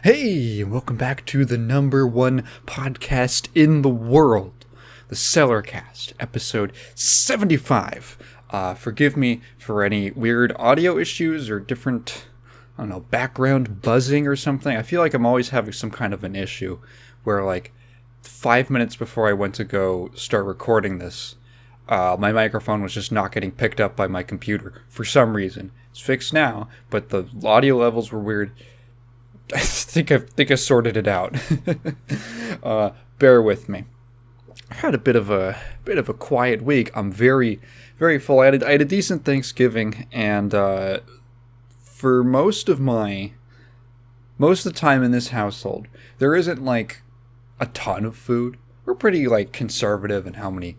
Hey, welcome back to the number one podcast in the world, the Cellarcast, episode 75. Forgive me for any weird audio issues or different, background buzzing or something. I feel like I'm always having some kind of an issue where, 5 minutes before I went to go start recording this, my microphone was just not getting picked up by my computer for some reason. It's fixed now, but the audio levels were weird. I think I sorted it out. Bear with me. I had a bit of a quiet week. I'm very, very full. I had a decent Thanksgiving, and for most of the time in this household, there isn't a ton of food. We're pretty conservative in how many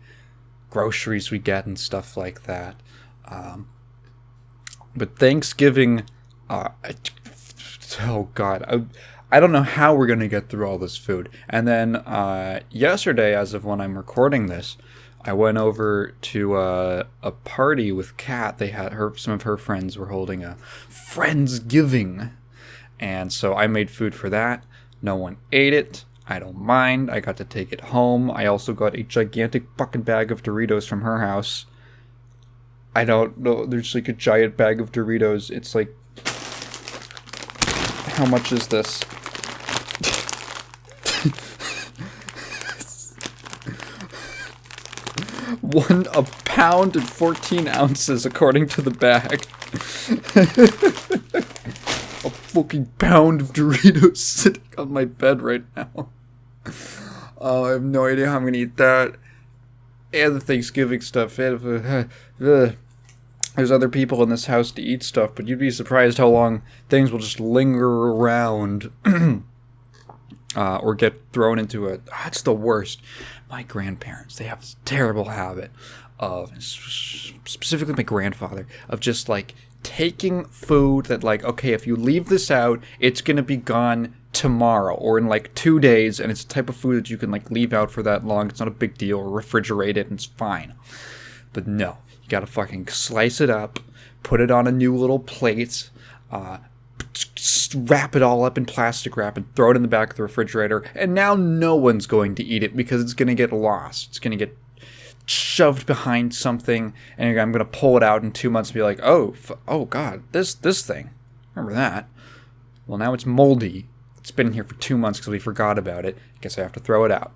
groceries we get and stuff like that. But Thanksgiving, oh God, I don't know how we're gonna get through all this food. And then yesterday, as of when I'm recording this, I went over to a party with Kat. They had some of her friends were holding a Friendsgiving, and so I made food for that. No one ate it. I don't mind. I got to take it home. I also got a gigantic fucking bag of Doritos from her house. I don't know. There's a giant bag of Doritos. It's how much is this? A pound and 14 ounces according to the bag. A fucking pound of Doritos sitting on my bed right now. Oh, I have no idea how I'm gonna eat that. And the Thanksgiving stuff. There's other people in this house to eat stuff, but you'd be surprised how long things will just linger around or get thrown into a... That's the worst. My grandparents, they have this terrible habit of, specifically my grandfather, of just taking food that okay, if you leave this out, it's going to be gone tomorrow or in 2 days, and it's the type of food that you can leave out for that long. It's not a big deal, or refrigerate it and it's fine. But no. You gotta fucking slice it up, put it on a new little plate, wrap it all up in plastic wrap and throw it in the back of the refrigerator, and now no one's going to eat it because it's gonna get lost. It's gonna get shoved behind something, and I'm gonna pull it out in 2 months and be like, oh God, this thing. Remember that? Well, now it's moldy. It's been in here for 2 months because we forgot about it. Guess I have to throw it out.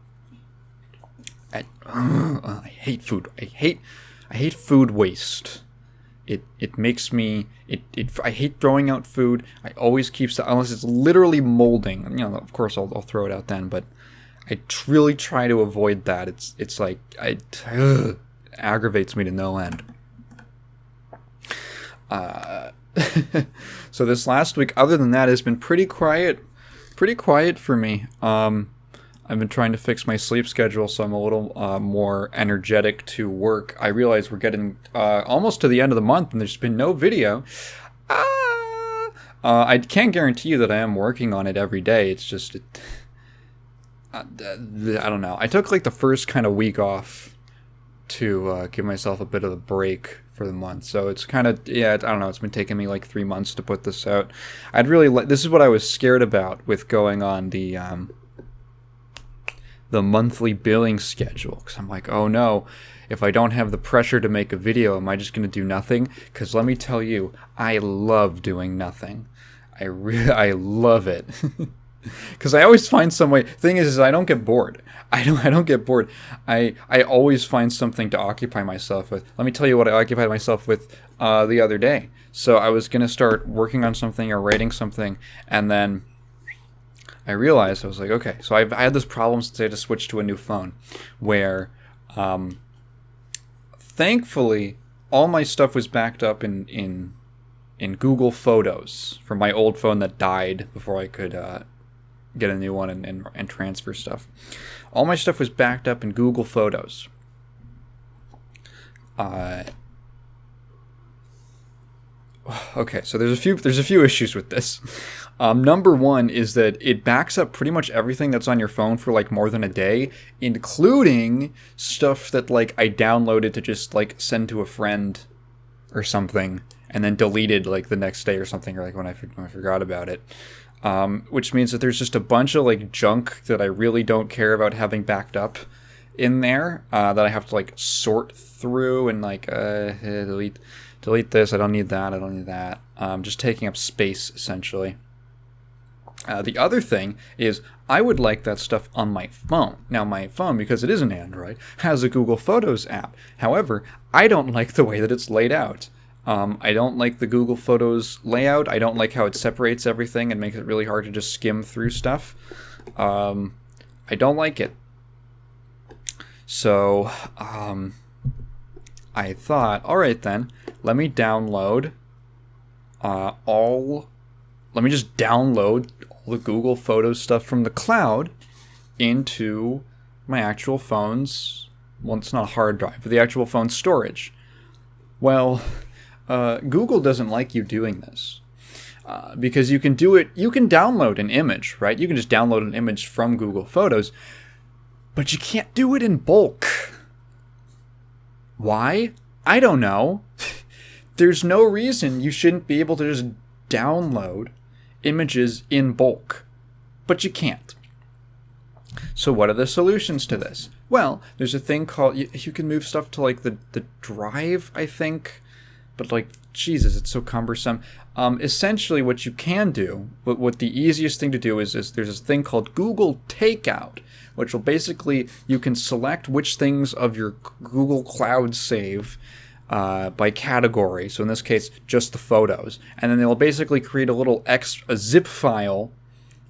I hate food. I hate food waste. It makes me... I hate throwing out food. I always keep... Unless it's literally molding. Of course I'll throw it out then, but I really try to avoid that. It aggravates me to no end. So this last week, other than that, has been pretty quiet. Pretty quiet for me. I've been trying to fix my sleep schedule so I'm a little more energetic to work. I realize we're getting almost to the end of the month and there's been no video. I can't guarantee you that I am working on it every day. It's just... I don't know. I took the first kind of week off to give myself a bit of a break for the month. So it's kind of... I don't know. It's been taking me 3 months to put this out. This is what I was scared about with going on the monthly billing schedule, because I'm oh no, if I don't have the pressure to make a video, am I just going to do nothing? Because let me tell you, I love doing nothing. I love it. Because I always find some way. Thing is I don't get bored. I don't get bored. I always find something to occupy myself with. Let me tell you what I occupied myself with the other day. So I was going to start working on something or writing something, and then I realized, I was okay, so I had this problem since I had to switch to a new phone, where, thankfully, all my stuff was backed up in Google Photos from my old phone that died before I could get a new one and transfer stuff. All my stuff was backed up in Google Photos. Okay, so there's a few issues with this. Number one is that it backs up pretty much everything that's on your phone for more than a day, including stuff that I downloaded to just send to a friend or something, and then deleted the next day or something, or when I forgot about it. which means that there's just a bunch of like junk that I really don't care about having backed up in there, that I have to like sort through and like delete this. I don't need that. I don't need that. Just taking up space essentially. The other thing is I would like that stuff on my phone. Now my phone, because it is an Android, has a Google Photos app. However, I don't like the way that it's laid out. I don't like the Google Photos layout. I don't like how it separates everything and makes it really hard to just skim through stuff. I don't like it. So, I thought, alright then, let me download let me just download all the Google Photos stuff from the cloud into my actual phone's, well, it's not a hard drive, but the actual phone's storage. Well, Google doesn't like you doing this. Because you can do it, you can download an image, right? You can just download an image from Google Photos, but you can't do it in bulk. Why? I don't know. There's no reason you shouldn't be able to just download images in bulk, but you can't. So what are the solutions to this? Well, there's a thing called, you can move stuff to like the drive, I think, but like, Jesus, it's so cumbersome. Essentially what you can do, what the easiest thing to do is there's this thing called Google Takeout, which will basically, you can select which things of your Google Cloud save by category. So in this case, just the photos. And then they'll basically create a zip file,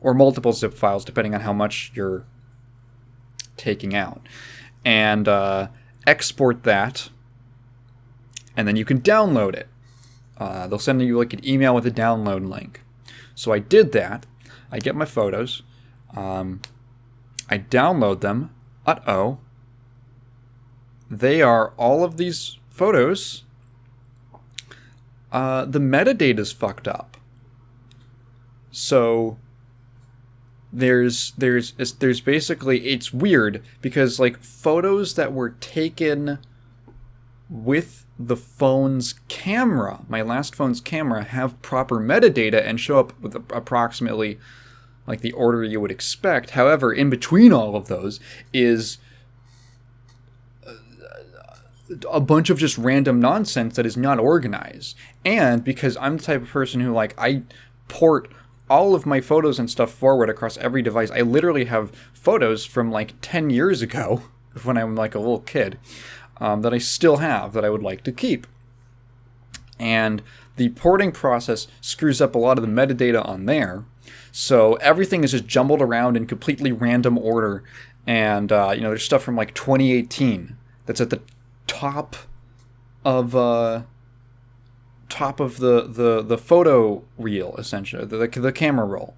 or multiple zip files, depending on how much you're taking out. And export that, and then you can download it. They'll send you like an email with a download link. So I did that. I get my photos. I download them. They are all of these photos. The metadata's fucked up. So there's basically, it's weird because like photos that were taken with the phone's camera, my last phone's camera, have proper metadata and show up with approximately like the order you would expect. However, in between all of those is a bunch of just random nonsense that is not organized. And because I'm the type of person who, like, I port all of my photos and stuff forward across every device. I literally have photos from like 10 years ago when I'm like a little kid that I still have that I would like to keep. And the porting process screws up a lot of the metadata on there. So everything is just jumbled around in completely random order. And, there's stuff from like 2018 that's at the top of the photo reel, essentially, the camera roll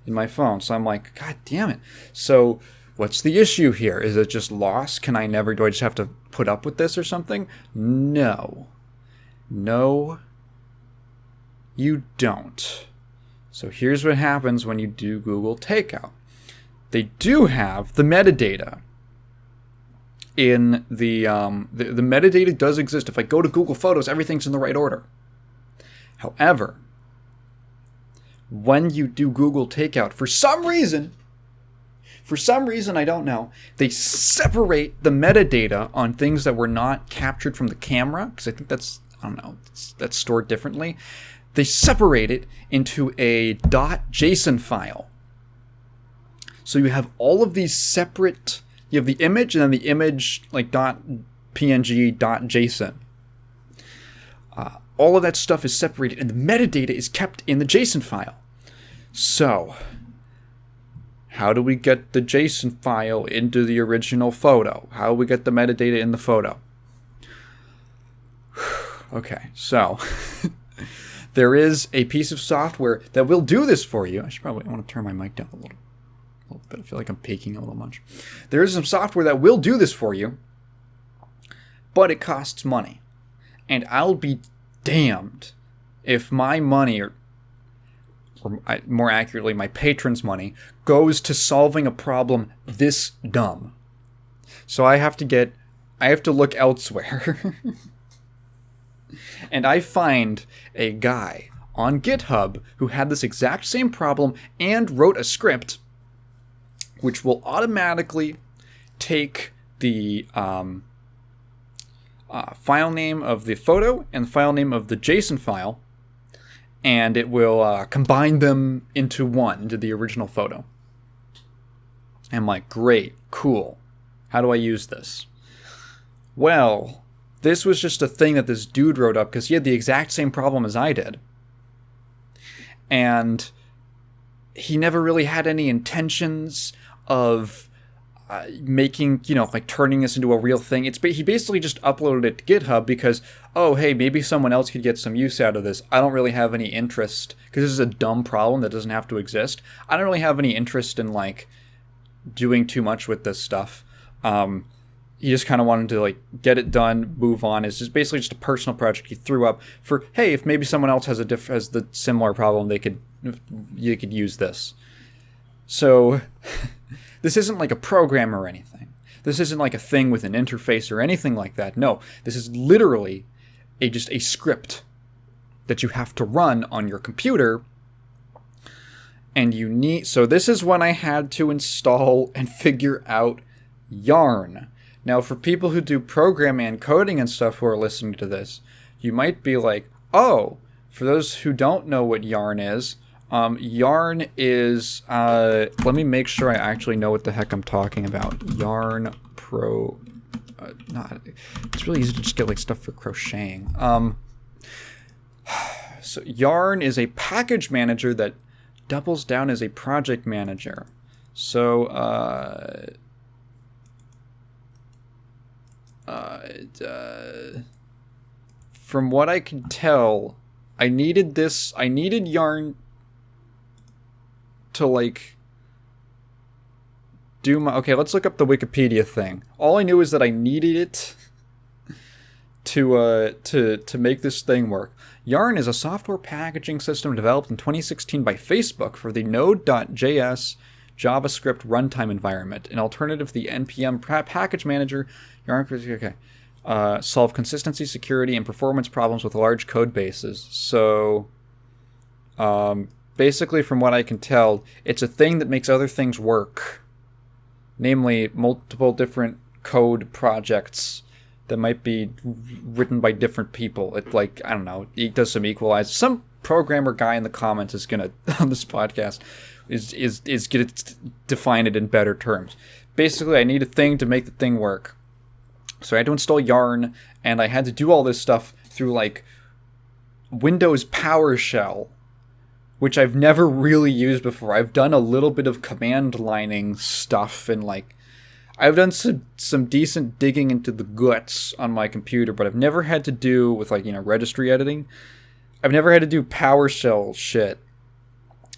in my phone. So I'm like, God damn it. So what's the issue here? Is it just lost? Do I just have to put up with this or something? No, you don't. So here's what happens when you do Google Takeout. They do have the metadata. In the metadata does exist. If I go to Google Photos, everything's in the right order. However, when you do Google Takeout, for some reason I don't know, they separate the metadata on things that were not captured from the camera, because I think that's stored differently. They separate it into a .json file. So you have all of these separate. You have the image, and then the image like .png, .json. All of that stuff is separated, and the metadata is kept in the JSON file. So, how do we get the JSON file into the original photo? How do we get the metadata in the photo? Okay, so there is a piece of software that will do this for you. I want to turn my mic down a little bit. I feel like I'm peaking a little much. There is some software that will do this for you, but it costs money. And I'll be damned if my money, or more accurately, my patron's money, goes to solving a problem this dumb. So I have to look elsewhere. And I find a guy on GitHub who had this exact same problem and wrote a script which will automatically take the file name of the photo and the file name of the JSON file, and it will combine them into the original photo. And I'm like, great, cool. How do I use this? Well, this was just a thing that this dude wrote up because he had the exact same problem as I did. And he never really had any intentions of making, turning this into a real thing. He basically just uploaded it to GitHub because, oh, hey, maybe someone else could get some use out of this. I don't really have any interest, because this is a dumb problem that doesn't have to exist. I don't really have any interest in, doing too much with this stuff. He just kind of wanted to, get it done, move on. It's just basically just a personal project he threw up for, hey, if maybe someone else has the similar problem, you could use this. So this isn't like a program or anything. This isn't like a thing with an interface or anything like that. No, this is literally just a script that you have to run on your computer. And so this is when I had to install and figure out Yarn. Now, for people who do programming and coding and stuff who are listening to this, you might be like, oh, for those who don't know what Yarn is let me make sure I actually know what the heck I'm talking about. Yarn Pro, it's really easy to just get stuff for crocheting. So Yarn is a package manager that doubles down as a project manager. So, from what I can tell, I needed Yarn to do my... Okay, let's look up the Wikipedia thing. All I knew is that I needed it to make this thing work. Yarn is a software packaging system developed in 2016 by Facebook for the Node.js JavaScript runtime environment, an alternative to the NPM package manager. Yarn, solve consistency, security, and performance problems with large code bases. So, basically, from what I can tell, it's a thing that makes other things work. Namely, multiple different code projects that might be written by different people. It I don't know, it does some equalize. Some programmer guy in the comments is gonna on this podcast is gonna define it in better terms. Basically, I need a thing to make the thing work. So I had to install Yarn, and I had to do all this stuff through Windows PowerShell, which I've never really used before. I've done a little bit of command lining stuff, and I've done some decent digging into the guts on my computer, but I've never had to do with registry editing. I've never had to do PowerShell shit.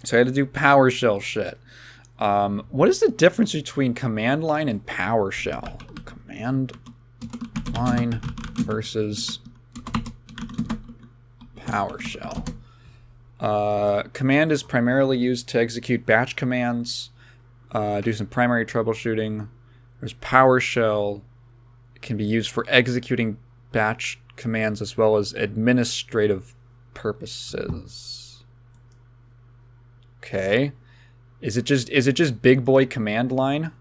So I had to do PowerShell shit. What is the difference between command line and PowerShell? Command line versus PowerShell. Command is primarily used to execute batch commands, do some primary troubleshooting. Whereas PowerShell can be used for executing batch commands as well as administrative purposes. Okay. Is it just big boy command line?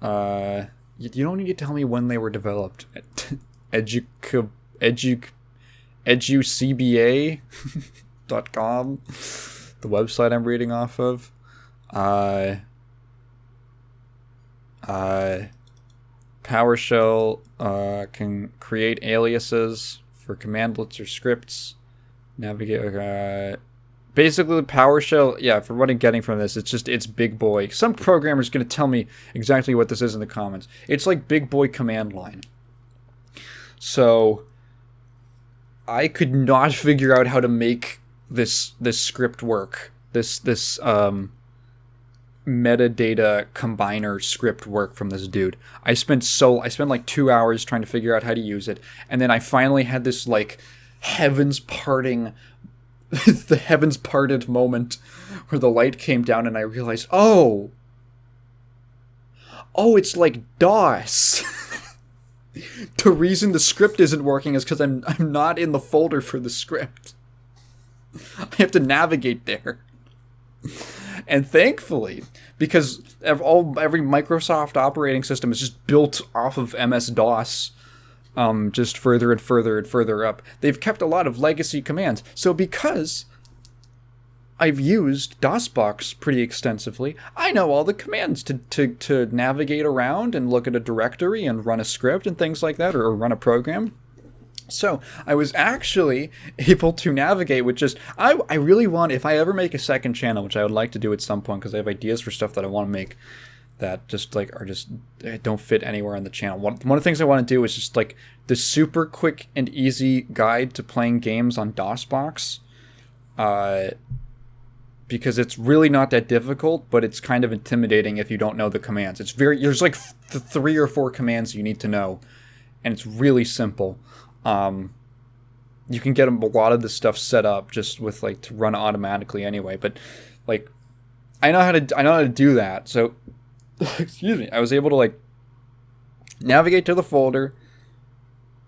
You don't need to tell me when they were developed. educba.com, the website I'm reading off of. PowerShell can create aliases for commandlets or scripts. Navigate. Basically, PowerShell, yeah, for what I'm getting from this, it's big boy. Some programmer's going to tell me exactly what this is in the comments. It's like big boy command line. So, I could not figure out how to make this script work. This metadata combiner script work from this dude. I spent 2 hours trying to figure out how to use it, and then I finally had this heavens parting the heavens parted moment where the light came down and I realized, oh, it's like DOS. The reason the script isn't working is because I'm not in the folder for the script. I have to navigate there. And thankfully, because every Microsoft operating system is just built off of MS-DOS, just further and further and further up, they've kept a lot of legacy commands. So because I've used DOSBox pretty extensively, I know all the commands to navigate around and look at a directory and run a script and things like that, or run a program. So I was actually able to navigate with just, I really want, if I ever make a second channel, which I would like to do at some point because I have ideas for stuff that I want to make that just like are just don't fit anywhere on the channel. One of the things I want to do is just like the super quick and easy guide to playing games on DOSBox. Because it's really not that difficult, but it's kind of intimidating if you don't know the commands. There's like 3 or 4 commands you need to know, and it's really simple. You can get a lot of this stuff set up just with like to run automatically anyway, but like I know how to do that. So excuse me, I was able to like navigate to the folder.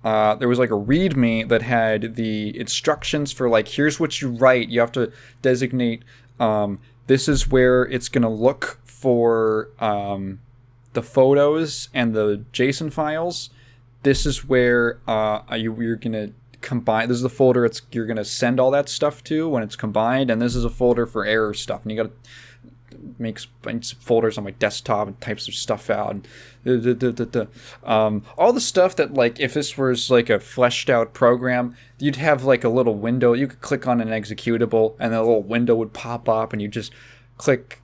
There was like a README that had the instructions for like, here's what you write. You have to designate, this is where it's going to look for the photos and the JSON files. This is where you're going to combine. This is the folder you're going to send all that stuff to when it's combined. And this is a folder for error stuff. And you got to make folders on my desktop and type some stuff out. And all the stuff that, like, if this was like a fleshed out program, you'd have like a little window. You could click on an executable and a little window would pop up and you just click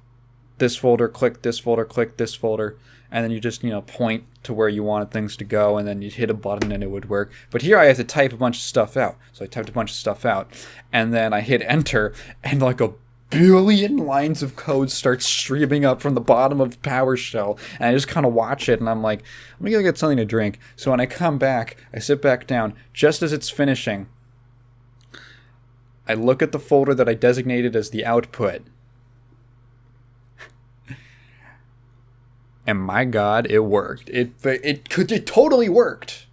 this folder, click this folder, click this folder. And then you just, point to where you wanted things to go, and then you'd hit a button and it would work. But here I have to type a bunch of stuff out. So I typed a bunch of stuff out, and then I hit enter, and like a billion lines of code starts streaming up from the bottom of PowerShell, and I just kind of watch it, and I'm like, let me go get something to drink. So when I come back, I sit back down, just as it's finishing, I look at the folder that I designated as the output. And my God, it worked. It totally worked.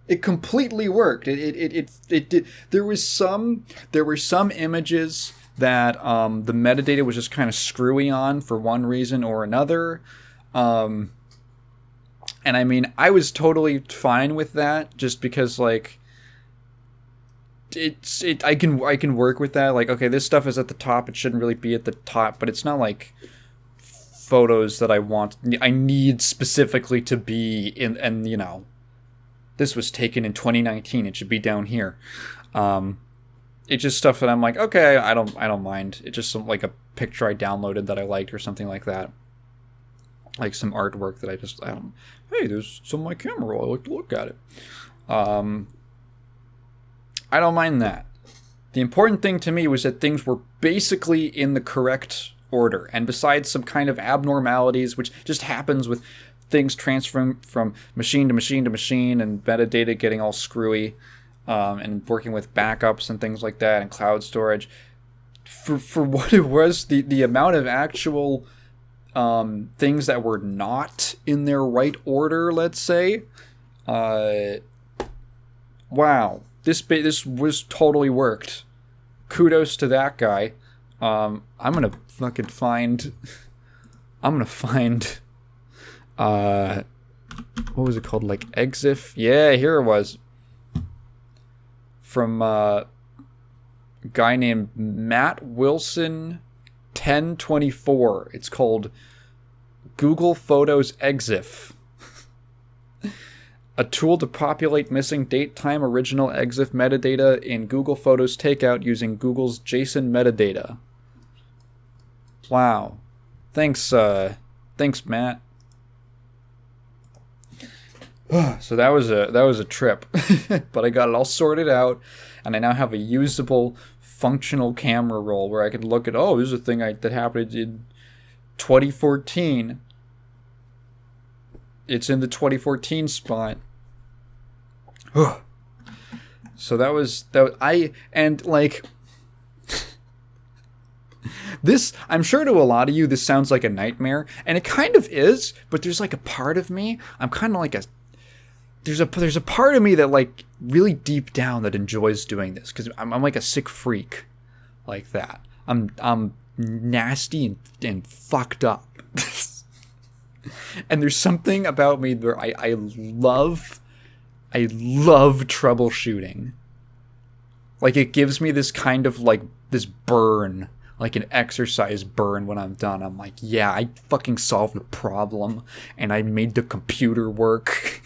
It completely worked. It did. There were some images that the metadata was just kind of screwy on for one reason or another. And I mean, I was totally fine with that, just because like I can work with that. Like, okay, this stuff is at the top. It shouldn't really be at the top, but it's not like photos that I need specifically to be in, and this was taken in 2019, it should be down here. It's just stuff that I'm like, okay, I don't mind. It's just like a picture I downloaded that I liked or something like that, like some artwork that hey, there's some of my camera roll, I like to look at it. I don't mind that. The important thing to me was that things were basically in the correct order, and besides some kind of abnormalities, which just happens with things transferring from machine to machine to machine, and metadata getting all screwy, and working with backups and things like that, and cloud storage, for what it was, the amount of actual things that were not in their right order, let's say, wow, this was totally worked. Kudos to that guy. I'm gonna find what was it called, like exif? Yeah, here it was, from a guy named Matt Wilson 1024. It's called Google Photos exif, a tool to populate missing date, time, original exif metadata in Google Photos Takeout using Google's JSON metadata. Wow. Thanks, Matt. So that was a trip, but I got it all sorted out, and I now have a usable, functional camera roll where I can look at, oh, this is a thing that happened in 2014. It's in the 2014 spot. So that was this, I'm sure to a lot of you, this sounds like a nightmare, and it kind of is, but there's like a part of me, I'm kind of like there's a part of me that like really deep down that enjoys doing this, because I'm like a sick freak. like that. I'm nasty and fucked up. And there's something about me where I love troubleshooting. Like, it gives me this kind of, like, this burn, like an exercise burn when I'm done. I'm like, yeah, I fucking solved a problem, and I made the computer work,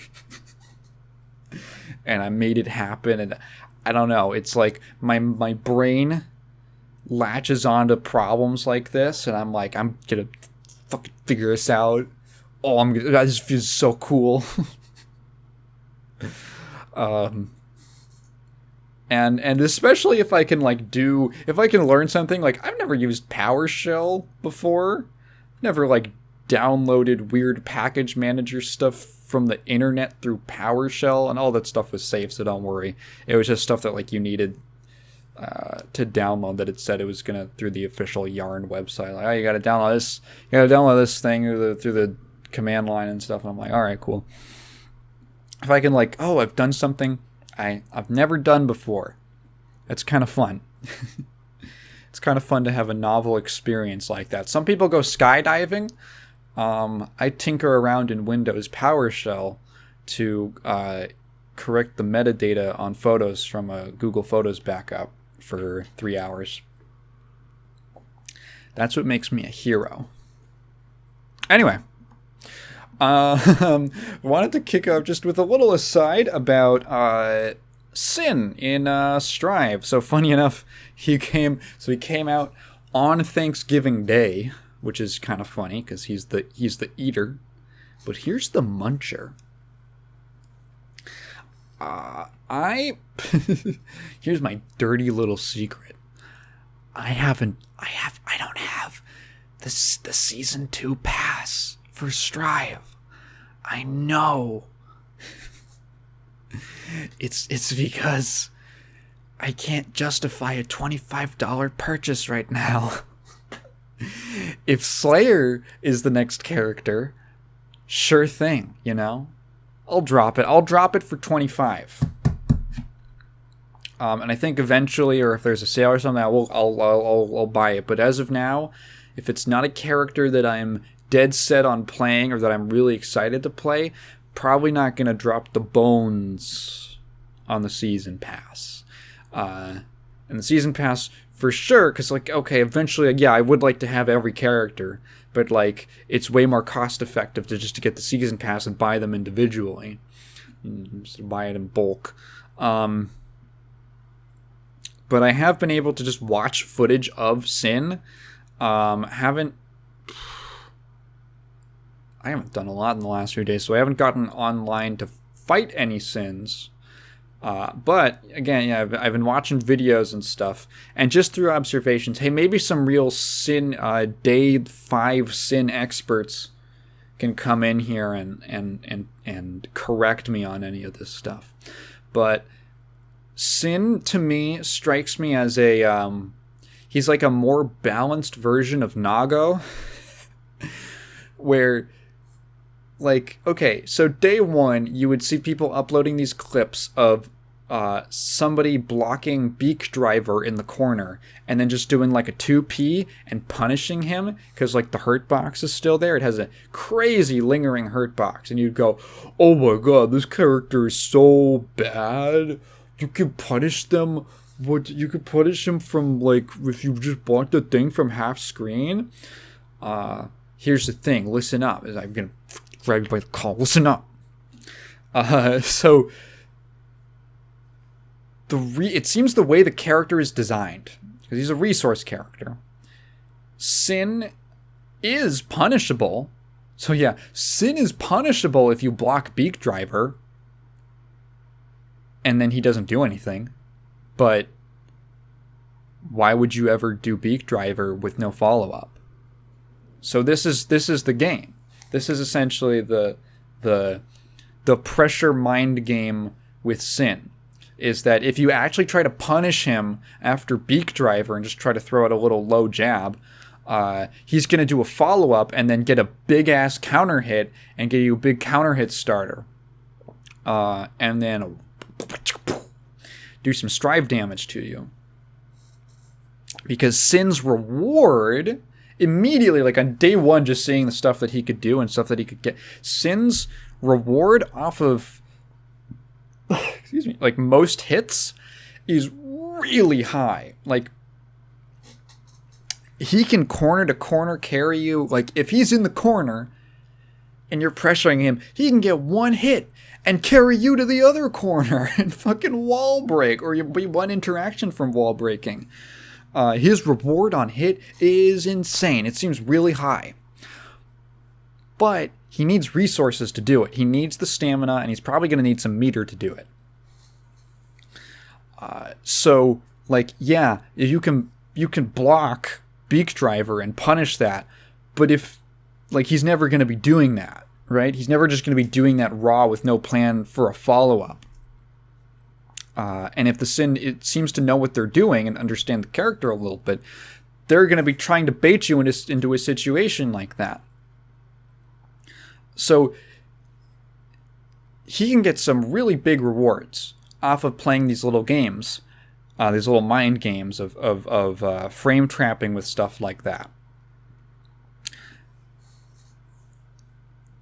and I made it happen, and I don't know, it's like, my brain latches onto problems like this, and I'm like, I'm gonna fucking figure this out. Oh, this feels so cool. And especially if I can learn something, like, I've never used PowerShell before. Never, like, downloaded weird package manager stuff from the internet through PowerShell, and all that stuff was safe, so don't worry. It was just stuff that, like, you needed to download, that it said it was gonna through the official Yarn website. Like, oh, you gotta download this thing through the command line and stuff. And I'm like, all right, cool. If I can, like, oh, I've done something I've never done before. It's kind of fun. It's kind of fun to have a novel experience like that. Some people go skydiving. I tinker around in Windows PowerShell to correct the metadata on photos from a Google Photos backup for 3 hours. That's what makes me a hero. Anyway. Wanted to kick off just with a little aside about Sin in Strive. So funny enough, he came out on Thanksgiving Day, which is kind of funny because he's the eater. But here's the muncher. Here's my dirty little secret. I don't have the season 2 pass for Strive. I know. It's because I can't justify a $25 purchase right now. If Slayer is the next character, sure thing, you know? I'll drop it. I'll drop it for $25. And I think eventually, or if there's a sale or something, I'll buy it. But as of now, if it's not a character that I'm dead set on playing or that I'm really excited to play, probably not going to drop the bones on the season pass. And the season pass for sure, because, like, okay, eventually, yeah, I would like to have every character, but, like, it's way more cost effective to get the season pass and buy them individually. Just buy it in bulk. But I have been able to just watch footage of Sin. I haven't done a lot in the last few days, so I haven't gotten online to fight any Sins. But, again, yeah, I've been watching videos and stuff, and just through observations, hey, maybe some real Sin, day 5 Sin experts can come in here and correct me on any of this stuff. But Sin, to me, strikes me as he's like a more balanced version of Nago, where, like, okay, so day 1, you would see people uploading these clips of somebody blocking Beak Driver in the corner and then just doing, like, a 2P and punishing him because, like, the hurt box is still there. It has a crazy lingering hurt box. And you'd go, oh my god, this character is so bad. You could punish them. You could punish him from, like, if you just block the thing from half screen. Here's the thing. Listen up. I'm going to grab you by the collar. Listen up. So it seems the way the character is designed, because he's a resource character, Sin is punishable. So yeah, Sin is punishable if you block Beak Driver, and then he doesn't do anything. But why would you ever do Beak Driver with no follow-up? So this is the game. This is essentially the pressure mind game with Sin. Is that if you actually try to punish him after Beak Driver and just try to throw out a little low jab, he's going to do a follow-up and then get a big-ass counter hit and get you a big counter hit starter. And then do some Strive damage to you. Because Sin's reward, immediately, like on day one, just seeing the stuff that he could do and stuff that he could get, Sin's reward off of, excuse me, like most hits is really high. Like, he can corner to corner carry you. Like, if he's in the corner and you're pressuring him, he can get one hit and carry you to the other corner and fucking wall break, or you'll be one interaction from wall breaking. His reward on hit is insane. It seems really high. But he needs resources to do it. He needs the stamina, and he's probably going to need some meter to do it. So, like, yeah, if you can block Beak Driver and punish that, but if, like, he's never going to be doing that, right? He's never just going to be doing that raw with no plan for a follow-up. And if the Sin, it seems to know what they're doing and understand the character a little bit, they're going to be trying to bait you into a situation like that. So he can get some really big rewards off of playing these little games, these little mind games of frame trapping with stuff like that.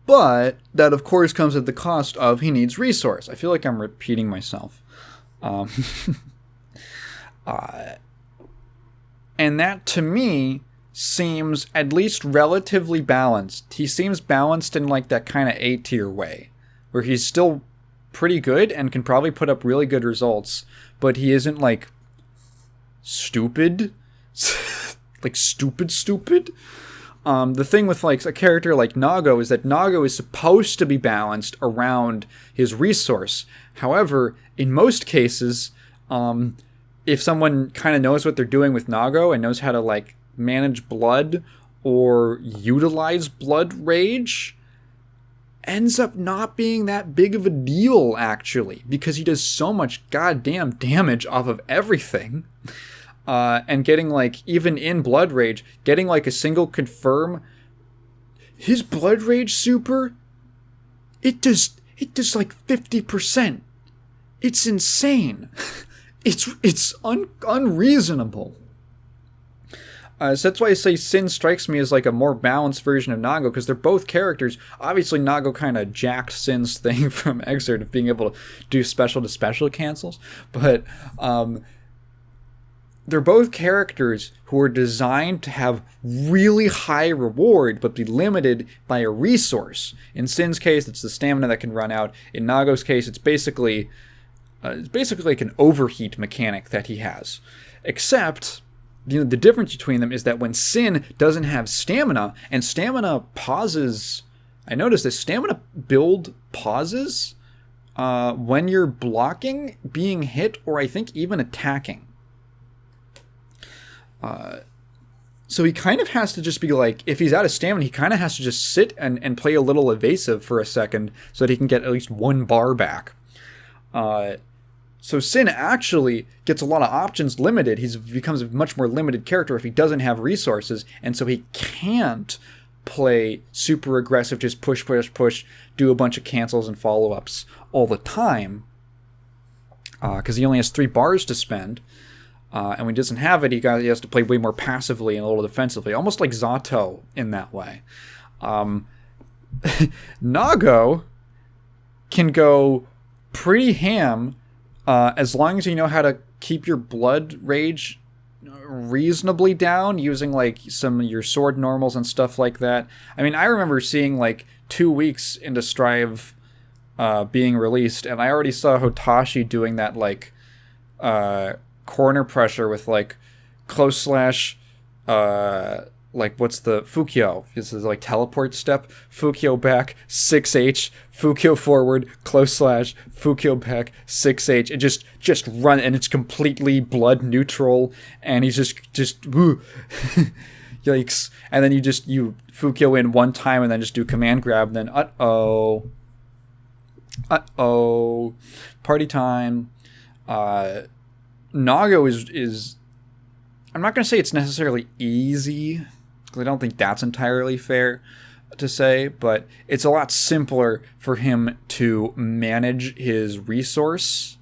But that, of course, comes at the cost of he needs resource. I feel like I'm repeating myself. And that, to me, seems at least relatively balanced. He seems balanced in like that kind of A-tier way, where he's still pretty good and can probably put up really good results, but he isn't like stupid. Like stupid. The thing with like a character like Nago is that Nago is supposed to be balanced around his resource. However, in most cases, if someone kind of knows what they're doing with Nago and knows how to like manage blood or utilize blood rage, ends up not being that big of a deal, actually, because he does so much goddamn damage off of everything. And getting, like, even in Blood Rage, getting, like, a single confirm, his Blood Rage super, it does like, 50%. It's insane. It's unreasonable. So that's why I say Sin strikes me as, like, a more balanced version of Nago, because they're both characters. Obviously, Nago kind of jacked Sin's thing from Exert of being able to do special-to-special cancels, but, they're both characters who are designed to have really high reward, but be limited by a resource. In Sin's case, it's the stamina that can run out. In Nago's case, it's basically like an overheat mechanic that he has. Except, the difference between them is that when Sin doesn't have stamina, and stamina pauses, I noticed this, stamina build pauses when you're blocking, being hit, or I think even attacking. So he kind of has to just be like, if he's out of stamina, he kind of has to just sit and play a little evasive for a second so that he can get at least one bar back. So Sin actually gets a lot of options limited. He becomes a much more limited character if he doesn't have resources, and so he can't play super aggressive, just push, do a bunch of cancels and follow-ups all the time, because he only has 3 bars to spend. And when he doesn't have it, he has to play way more passively and a little defensively, almost like Zato in that way. Nago can go pretty ham as long as you know how to keep your blood rage reasonably down using like some of your sword normals and stuff like that. I mean, I remember seeing like 2 weeks into Strive being released, and I already saw Hotashi doing that like corner pressure with like close slash like what's the Fukyo, this is like teleport step, Fukyo back 6H, Fukyo forward, close slash, Fukyo back 6H, and just run, and it's completely blood neutral, and he's just woo. Yikes. And then you Fukyo in one time and then just do command grab, and then uh-oh party time. Nago is I'm not going to say it's necessarily easy, because I don't think that's entirely fair to say, but it's a lot simpler for him to manage his resource,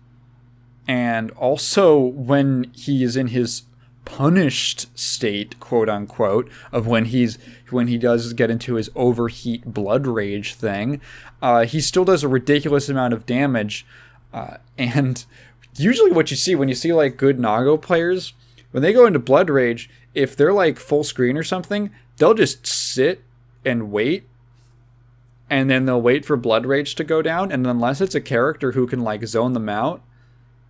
and also when he is in his punished state, quote unquote, of when he does get into his overheat blood rage thing, he still does a ridiculous amount of damage. And usually what you see when you see like good Nago players, when they go into blood rage, if they're like full screen or something, they'll just sit and wait. And then they'll wait for blood rage to go down. And unless it's a character who can like zone them out,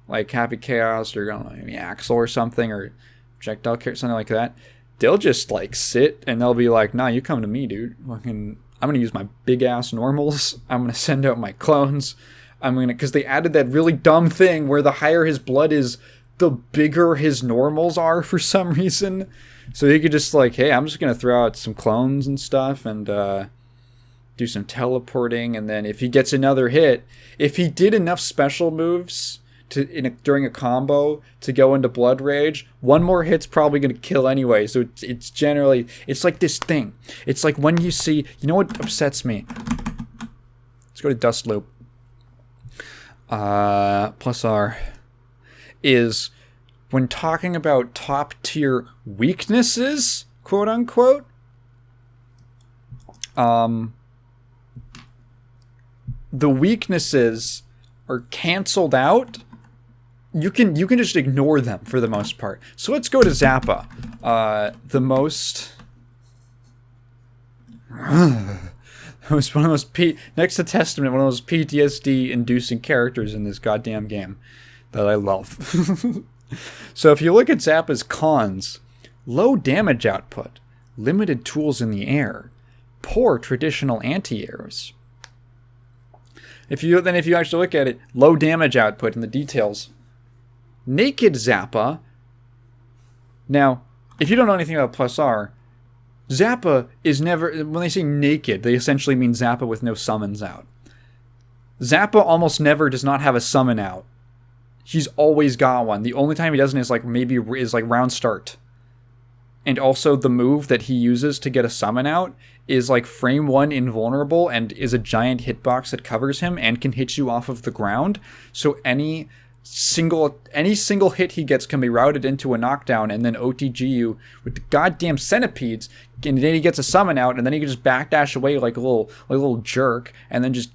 like Happy Chaos or maybe Axel or something, or Projectile Character, something like that, they'll just like sit and they'll be like, nah, you come to me, dude. I'm gonna use my big ass normals. I'm gonna send out my clones. Because they added that really dumb thing where the higher his blood is, the bigger his normals are for some reason. So he could just like, hey, I'm just gonna throw out some clones and stuff and do some teleporting, and then if he gets another hit, if he did enough special moves during a combo to go into blood rage, one more hit's probably going to kill anyway. So it's generally, it's like this thing. It's like when you see, you know what upsets me? Let's go to Dust Loop. Plus R is when talking about top tier weaknesses, quote unquote. The weaknesses are canceled out. You can just ignore them for the most part. So let's go to Zappa. Next to Testament, one of those PTSD inducing characters in this goddamn game that I love. So if you look at Zappa's cons, low damage output, limited tools in the air, poor traditional anti-airs. If you actually look at it, low damage output in the details. Naked Zappa. Now, if you don't know anything about Plus R, Zappa is never, when they say naked, they essentially mean Zappa with no summons out. Zappa almost never does not have a summon out. He's always got one. The only time he doesn't is like round start. And also the move that he uses to get a summon out is like frame 1 invulnerable and is a giant hitbox that covers him and can hit you off of the ground. So any single hit he gets can be routed into a knockdown and then OTG you with the goddamn centipedes, and then he gets a summon out and then he can just backdash away like a little jerk and then just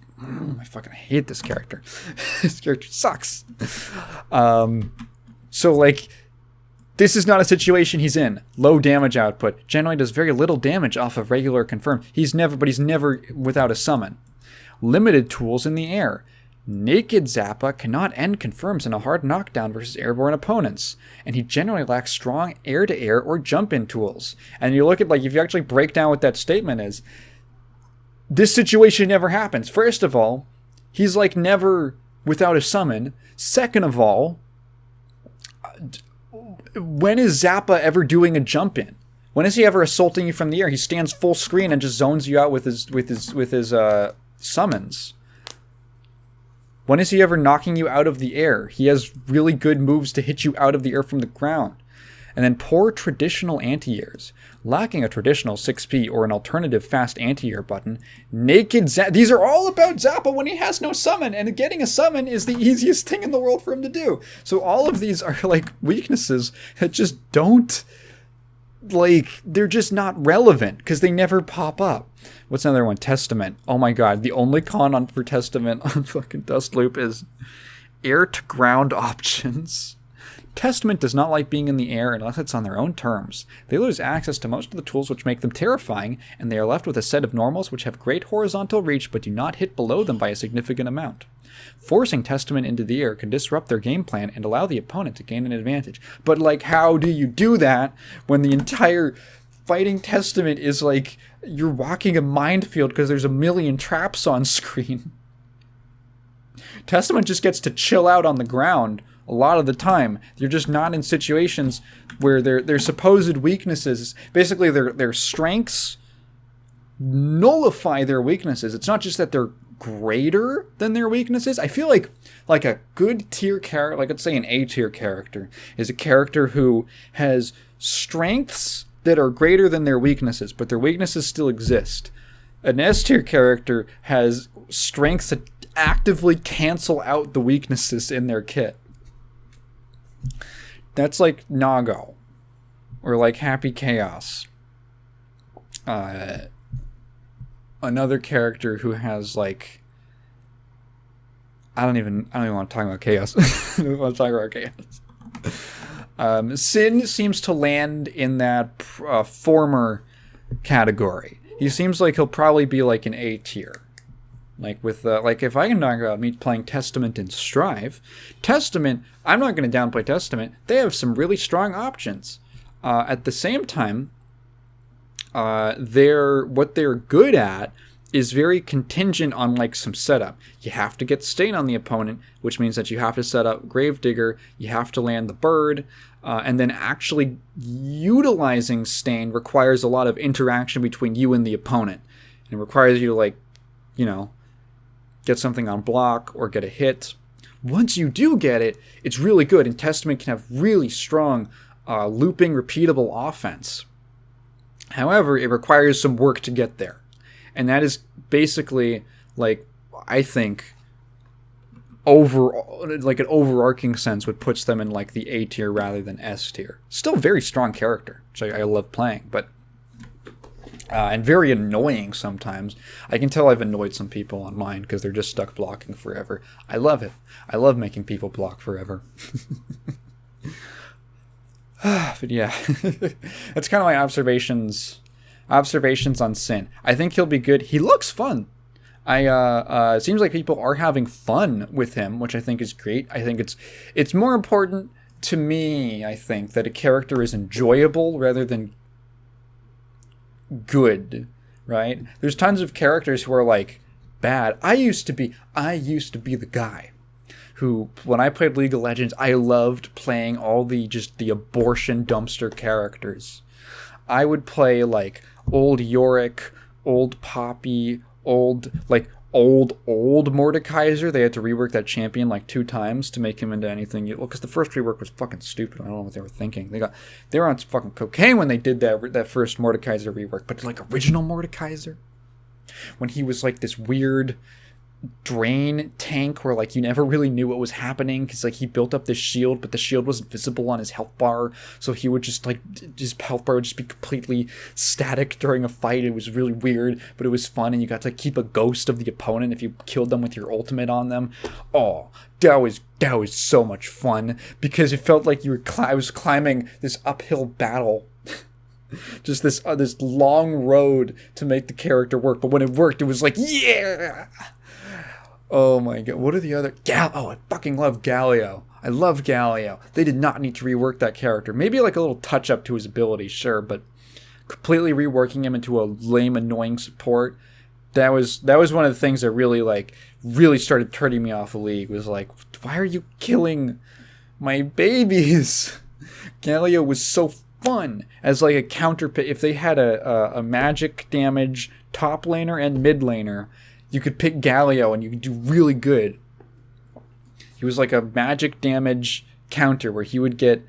I fucking hate this character. This character sucks. So like this is not a situation he's in. Low damage output. Generally does very little damage off of regular confirm. He's never without a summon. Limited tools in the air. Naked Zappa cannot end confirms in a hard knockdown versus airborne opponents, and he generally lacks strong air-to-air or jump-in tools. And you look at, like, if you actually break down what that statement is, this situation never happens. First of all, he's, like, never without a summon. Second of all, when is Zappa ever doing a jump-in? When is he ever assaulting you from the air? He stands full screen and just zones you out with his summons. When is he ever knocking you out of the air? He has really good moves to hit you out of the air from the ground. And then poor traditional anti-airs. Lacking a traditional 6P or an alternative fast anti-air button. Naked Zappa. These are all about Zappa when he has no summon. And getting a summon is the easiest thing in the world for him to do. So all of these are like weaknesses that just don't... like, they're just not relevant because they never pop up. What's another one? Testament. Oh my god, the only con for Testament on fucking Dust Loop is air to ground options. Testament does not like being in the air unless it's on their own terms. They lose access to most of the tools which make them terrifying, and they are left with a set of normals which have great horizontal reach but do not hit below them by a significant amount. Forcing Testament into the air can disrupt their game plan and allow the opponent to gain an advantage. But, like, how do you do that when the entire fighting Testament is like you're walking a minefield because there's a million traps on screen? Testament just gets to chill out on the ground a lot of the time. You're just not in situations where their supposed weaknesses, basically their strengths, nullify their weaknesses. It's not just that they're greater than their weaknesses. I feel like a good tier character, like let's say an A tier character, is a character who has strengths that are greater than their weaknesses, but their weaknesses still exist. An S tier character has strengths that actively cancel out the weaknesses in their kit. That's like Nago. or like Happy Chaos. Another character who has like, I don't even want to talk about Chaos. I don't want to talk about Chaos. Sin seems to land in that former category. He seems like he'll probably be like an A tier. Like with like if I can talk about me playing Testament and Strive, Testament, I'm not going to downplay Testament. They have some really strong options. At the same time, what they're good at is very contingent on like some setup. You have to get Stain on the opponent, which means that you have to set up Gravedigger, you have to land the bird, and then actually utilizing Stain requires a lot of interaction between you and the opponent. And it requires you to like, you know, get something on block or get a hit. Once you do get it, it's really good, and Testament can have really strong looping, repeatable offense. However, it requires some work to get there. And that is basically, like, I think, like an overarching sense, what puts them in like the A tier rather than S tier. Still very strong character, which I love playing, but and very annoying sometimes. I can tell I've annoyed some people online because they're just stuck blocking forever. I love it. I love making people block forever. But yeah, that's kind of my observations on Sin. I think he'll be good. He looks fun. It seems like people are having fun with him, which I think is great. I think it's more important to me, I think, that a character is enjoyable rather than good, right? There's tons of characters who are like bad. I used to be the guy who, when I played League of Legends, I loved playing all the abortion dumpster characters. I would play like old Yorick, old Poppy, old Mordekaiser. They had to rework that champion like 2 times to make him into anything. Well, because the first rework was fucking stupid. I don't know what they were thinking. They were on fucking cocaine when they did that first Mordekaiser rework. But like original Mordekaiser, when he was like this weird drain tank where like you never really knew what was happening because like he built up this shield, but the shield wasn't visible on his health bar, so he would just like his health bar would just be completely static during a fight. It was really weird, but it was fun, and you got to keep a ghost of the opponent if you killed them with your ultimate on them. Oh, that was so much fun because it felt like I was climbing this uphill battle. Just this long road to make the character work, but when it worked, it was like, yeah. Oh my god, what are the other... I fucking love Galio. I love Galio. They did not need to rework that character. Maybe like a little touch-up to his ability, sure, but completely reworking him into a lame, annoying support, that was one of the things that really started turning me off the league, was like, why are you killing my babies? Galio was so fun as like a counter... If they had a magic damage top laner and mid laner, you could pick Galio and you could do really good. He was like a magic damage counter where he would get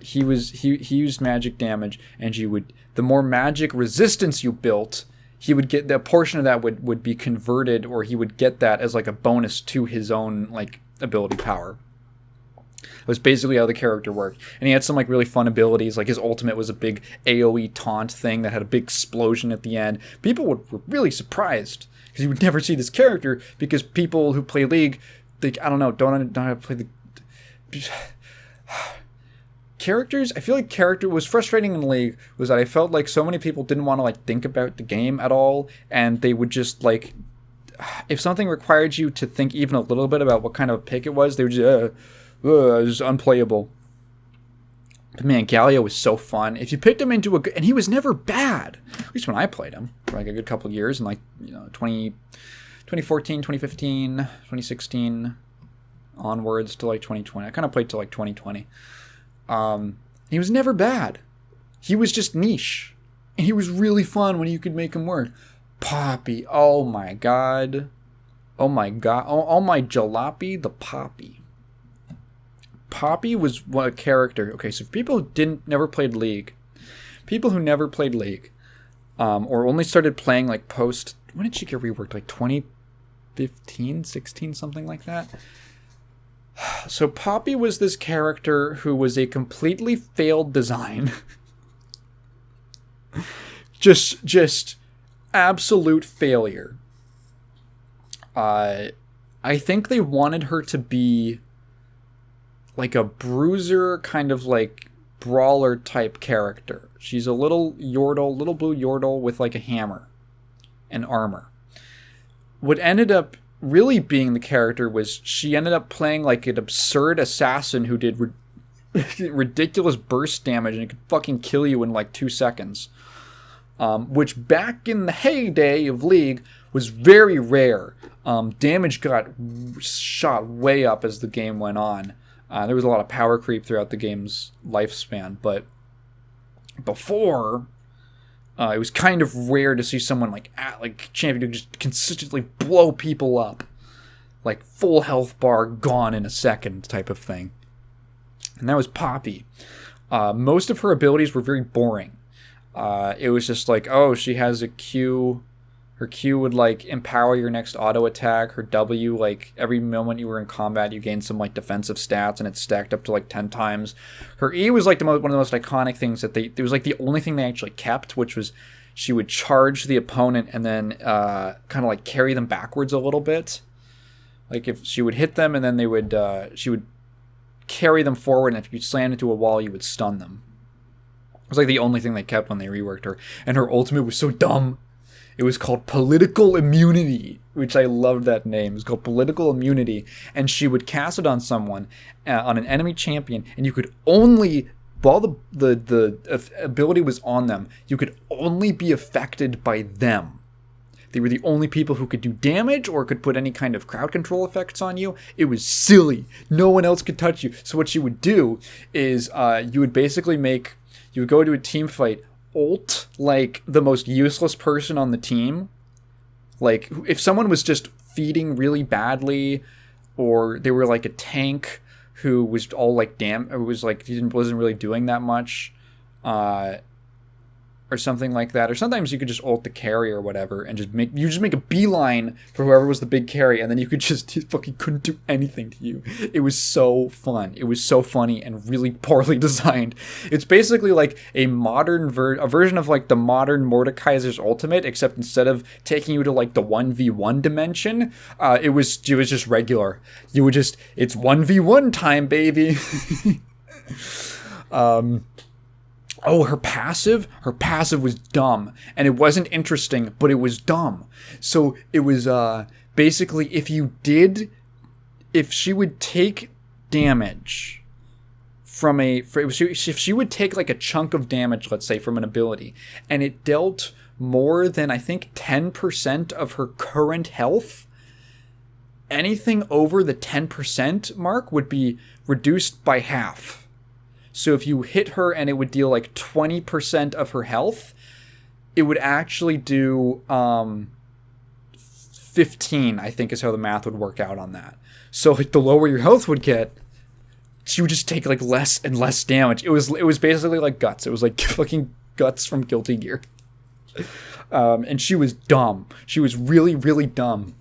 he used magic damage, and the more magic resistance you built, he would get the portion of that would be converted, or he would get that as like a bonus to his own like ability power. It was basically how the character worked. And he had some like really fun abilities, like his ultimate was a big AoE taunt thing that had a big explosion at the end. People were really surprised because you would never see this character, because people who play League, don't know how to play the characters. I feel like character was frustrating in League was that I felt like so many people didn't want to like think about the game at all, and they would just like, if something required you to think even a little bit about what kind of pick it was, they would just it was unplayable. But man, Galio was so fun. If you picked him and he was never bad, at least when I played him for like a good couple of years, in like 2014, 2015, 2016 onwards to like 2020. I kind of played till like 2020. He was never bad. He was just niche, and he was really fun when you could make him work. Poppy, oh my god, oh my jalopy, the Poppy. Poppy was a character. Okay, so people who never played League, or only started playing like post, when did she get reworked? Like 2015, 16, something like that. So Poppy was this character who was a completely failed design. Just absolute failure. I think they wanted her to be like a bruiser, kind of like brawler type character. She's a little blue Yordle with like a hammer and armor. What ended up really being the character was she ended up playing like an absurd assassin who did ridiculous burst damage and it could fucking kill you in like 2 seconds. Which back in the heyday of League was very rare. Damage got shot way up as the game went on. There was a lot of power creep throughout the game's lifespan, but before, it was kind of rare to see someone like champion who just consistently blow people up, like full health bar gone in a second type of thing. And that was Poppy. Most of her abilities were very boring. It was just like, oh, she has a Q. Her Q would like empower your next auto attack. Her W, like every moment you were in combat, you gained some like defensive stats, and it stacked up to like 10 times. Her E was like one of the most iconic things that it was like the only thing they actually kept, which was she would charge the opponent and then kind of like carry them backwards a little bit. Like if she would hit them and then she would carry them forward, and if you slammed into a wall, you would stun them. It was like the only thing they kept when they reworked her. And her ultimate was so dumb. It was called Political Immunity, which I loved that name. It was called Political Immunity. And she would cast it on someone, on an enemy champion, and you could only, while the ability was on them, you could only be affected by them. They were the only people who could do damage or could put any kind of crowd control effects on you. It was silly. No one else could touch you. So what she would do is you would basically you would go to a team fight, ult like the most useless person on the team. Like if someone was just feeding really badly, or they were like a tank who was all like wasn't really doing that much, or something like that. Or sometimes you could just ult the carry or whatever and just make a beeline for whoever was the big carry, and then you could just fucking couldn't do anything to you. It was so fun. It was so funny and really poorly designed. It's basically like a modern version of like the modern Mordekaiser's ultimate, except instead of taking you to like the 1v1 dimension, it was just regular. It's 1v1 time, baby. Oh, her passive was dumb, and it wasn't interesting, but it was dumb. So it was basically if she would take damage if she would take like a chunk of damage, let's say from an ability, and it dealt more than I think 10% of her current health, anything over the 10% mark would be reduced by half. So if you hit her and it would deal like 20% of her health, it would actually do 15, I think is how the math would work out on that. So like the lower your health would get, she would just take like less and less damage. It was basically like Guts. It was like fucking Guts from Guilty Gear. And she was dumb. She was really, really dumb.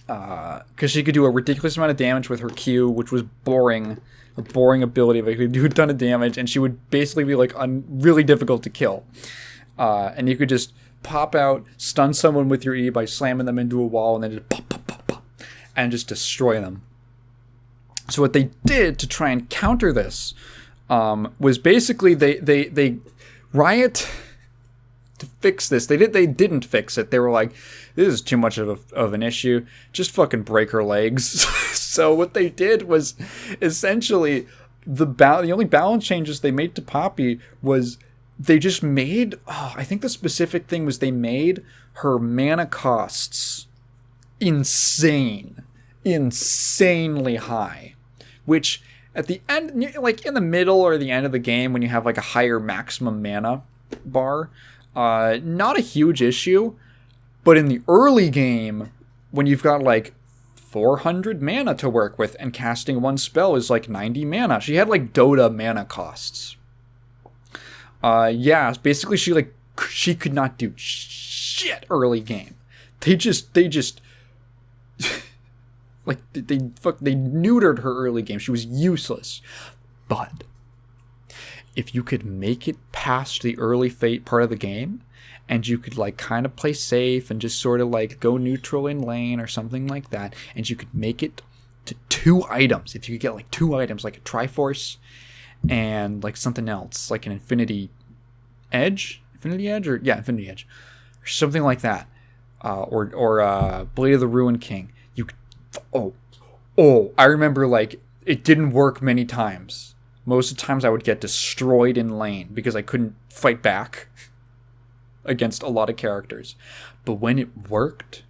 Because she could do a ridiculous amount of damage with her Q, which was boring. A boring ability, but it could do a ton of damage, and she would basically be like really difficult to kill. And you could just pop out, stun someone with your E by slamming them into a wall, and then just pop, pop, pop, pop, and just destroy them. So what they did to try and counter this was basically they Riot, to fix this. They didn't fix it. They were like, this is too much of an issue. Just fucking break her legs. So what they did was essentially the only balance changes they made to Poppy was they just made, I think the specific thing was they made her mana costs insanely high, which at the end, like in the middle or the end of the game when you have like a higher maximum mana bar, not a huge issue. But in the early game, when you've got like 400 mana to work with and casting one spell is like 90 mana. She had like Dota mana costs. Basically she could not do shit early game. They like they neutered her early game. She was useless. But if you could make it past the early fate part of the game, and you could like kind of play safe and just sort of like go neutral in lane or something like that, and you could make it to 2 items. If you could get like 2 items, like a Triforce and like something else, like an Infinity Edge, or something like that, or Blade of the Ruined King. You could, I remember like it didn't work many times. Most of the times I would get destroyed in lane because I couldn't fight back against a lot of characters. But when it worked,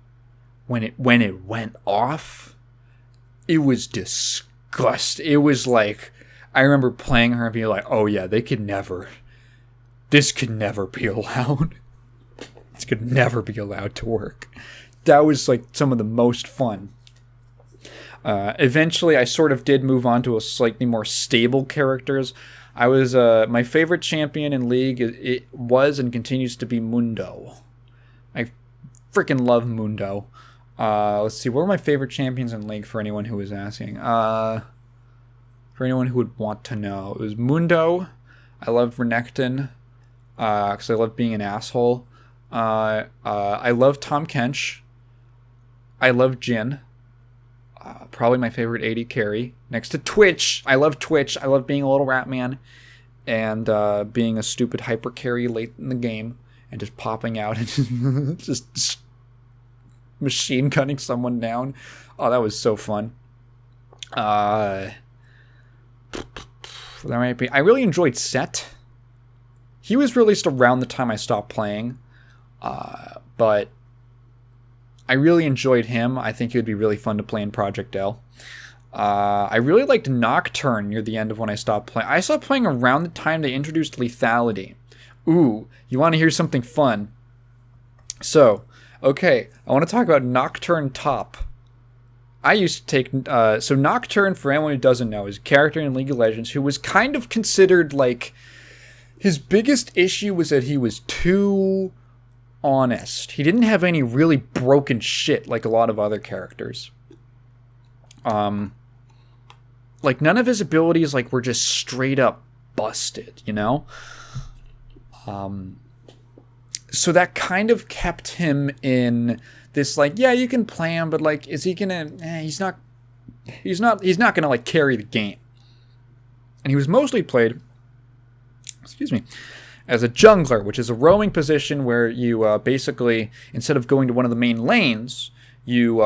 when it went off, it was disgusting. It was like, I remember playing her and being like, oh yeah, this could never be allowed. This could never be allowed to work. That was like some of the most fun. Eventually, I sort of did move on to a slightly more stable characters. I was my favorite champion in League. It was and continues to be Mundo. I freaking love Mundo. Let's see, what were my favorite champions in League for anyone who was asking? For anyone who would want to know, it was Mundo. I loved Renekton because I love being an asshole. I love Tom Kench. I love Jhin. Probably my favorite AD carry. Next to Twitch. I love Twitch. I love being a little rat man. And being a stupid hyper carry late in the game. And just popping out and just machine gunning someone down. Oh, that was so fun. That might be. I really enjoyed Set. He was released around the time I stopped playing. But I really enjoyed him. I think he would be really fun to play in Project L. I really liked Nocturne near the end of when I stopped playing. I stopped playing around the time they introduced lethality. Ooh, you want to hear something fun? So, okay, I want to talk about Nocturne top. I used to take... so Nocturne, for anyone who doesn't know, is a character in League of Legends who was kind of considered like... His biggest issue was that he was too honest. He didn't have any really broken shit like a lot of other characters. Like none of his abilities like were just straight up busted, you know? So that kind of kept him in this like, yeah, you can play him, but like, is he gonna? He's not gonna like carry the game. And he was mostly played, as a jungler, which is a roaming position where you basically, instead of going to one of the main lanes, you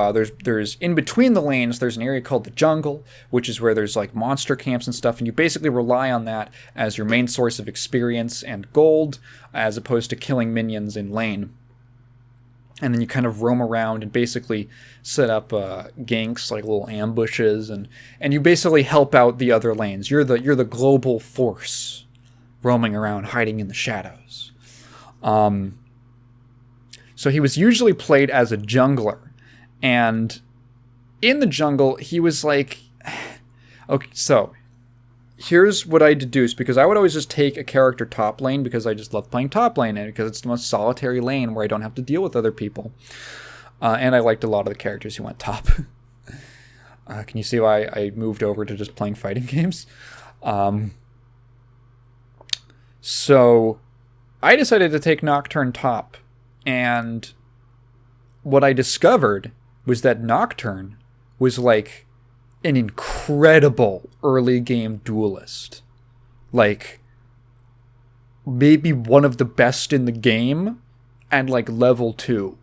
there's in between the lanes, there's an area called the jungle, which is where there's like monster camps and stuff, and you basically rely on that as your main source of experience and gold, as opposed to killing minions in lane. And then you kind of roam around and basically set up ganks, like little ambushes, and you basically help out the other lanes. You're the global force roaming around, hiding in the shadows. So he was usually played as a jungler. And in the jungle, he was like... Okay, so here's what I deduced, because I would always just take a character top lane, because I just love playing top lane, and because it's the most solitary lane where I don't have to deal with other people. And I liked a lot of the characters who went top. Can you see why I moved over to just playing fighting games? So I decided to take Nocturne top, and what I discovered was that Nocturne was like an incredible early game duelist. Like maybe one of the best in the game, and like level 2.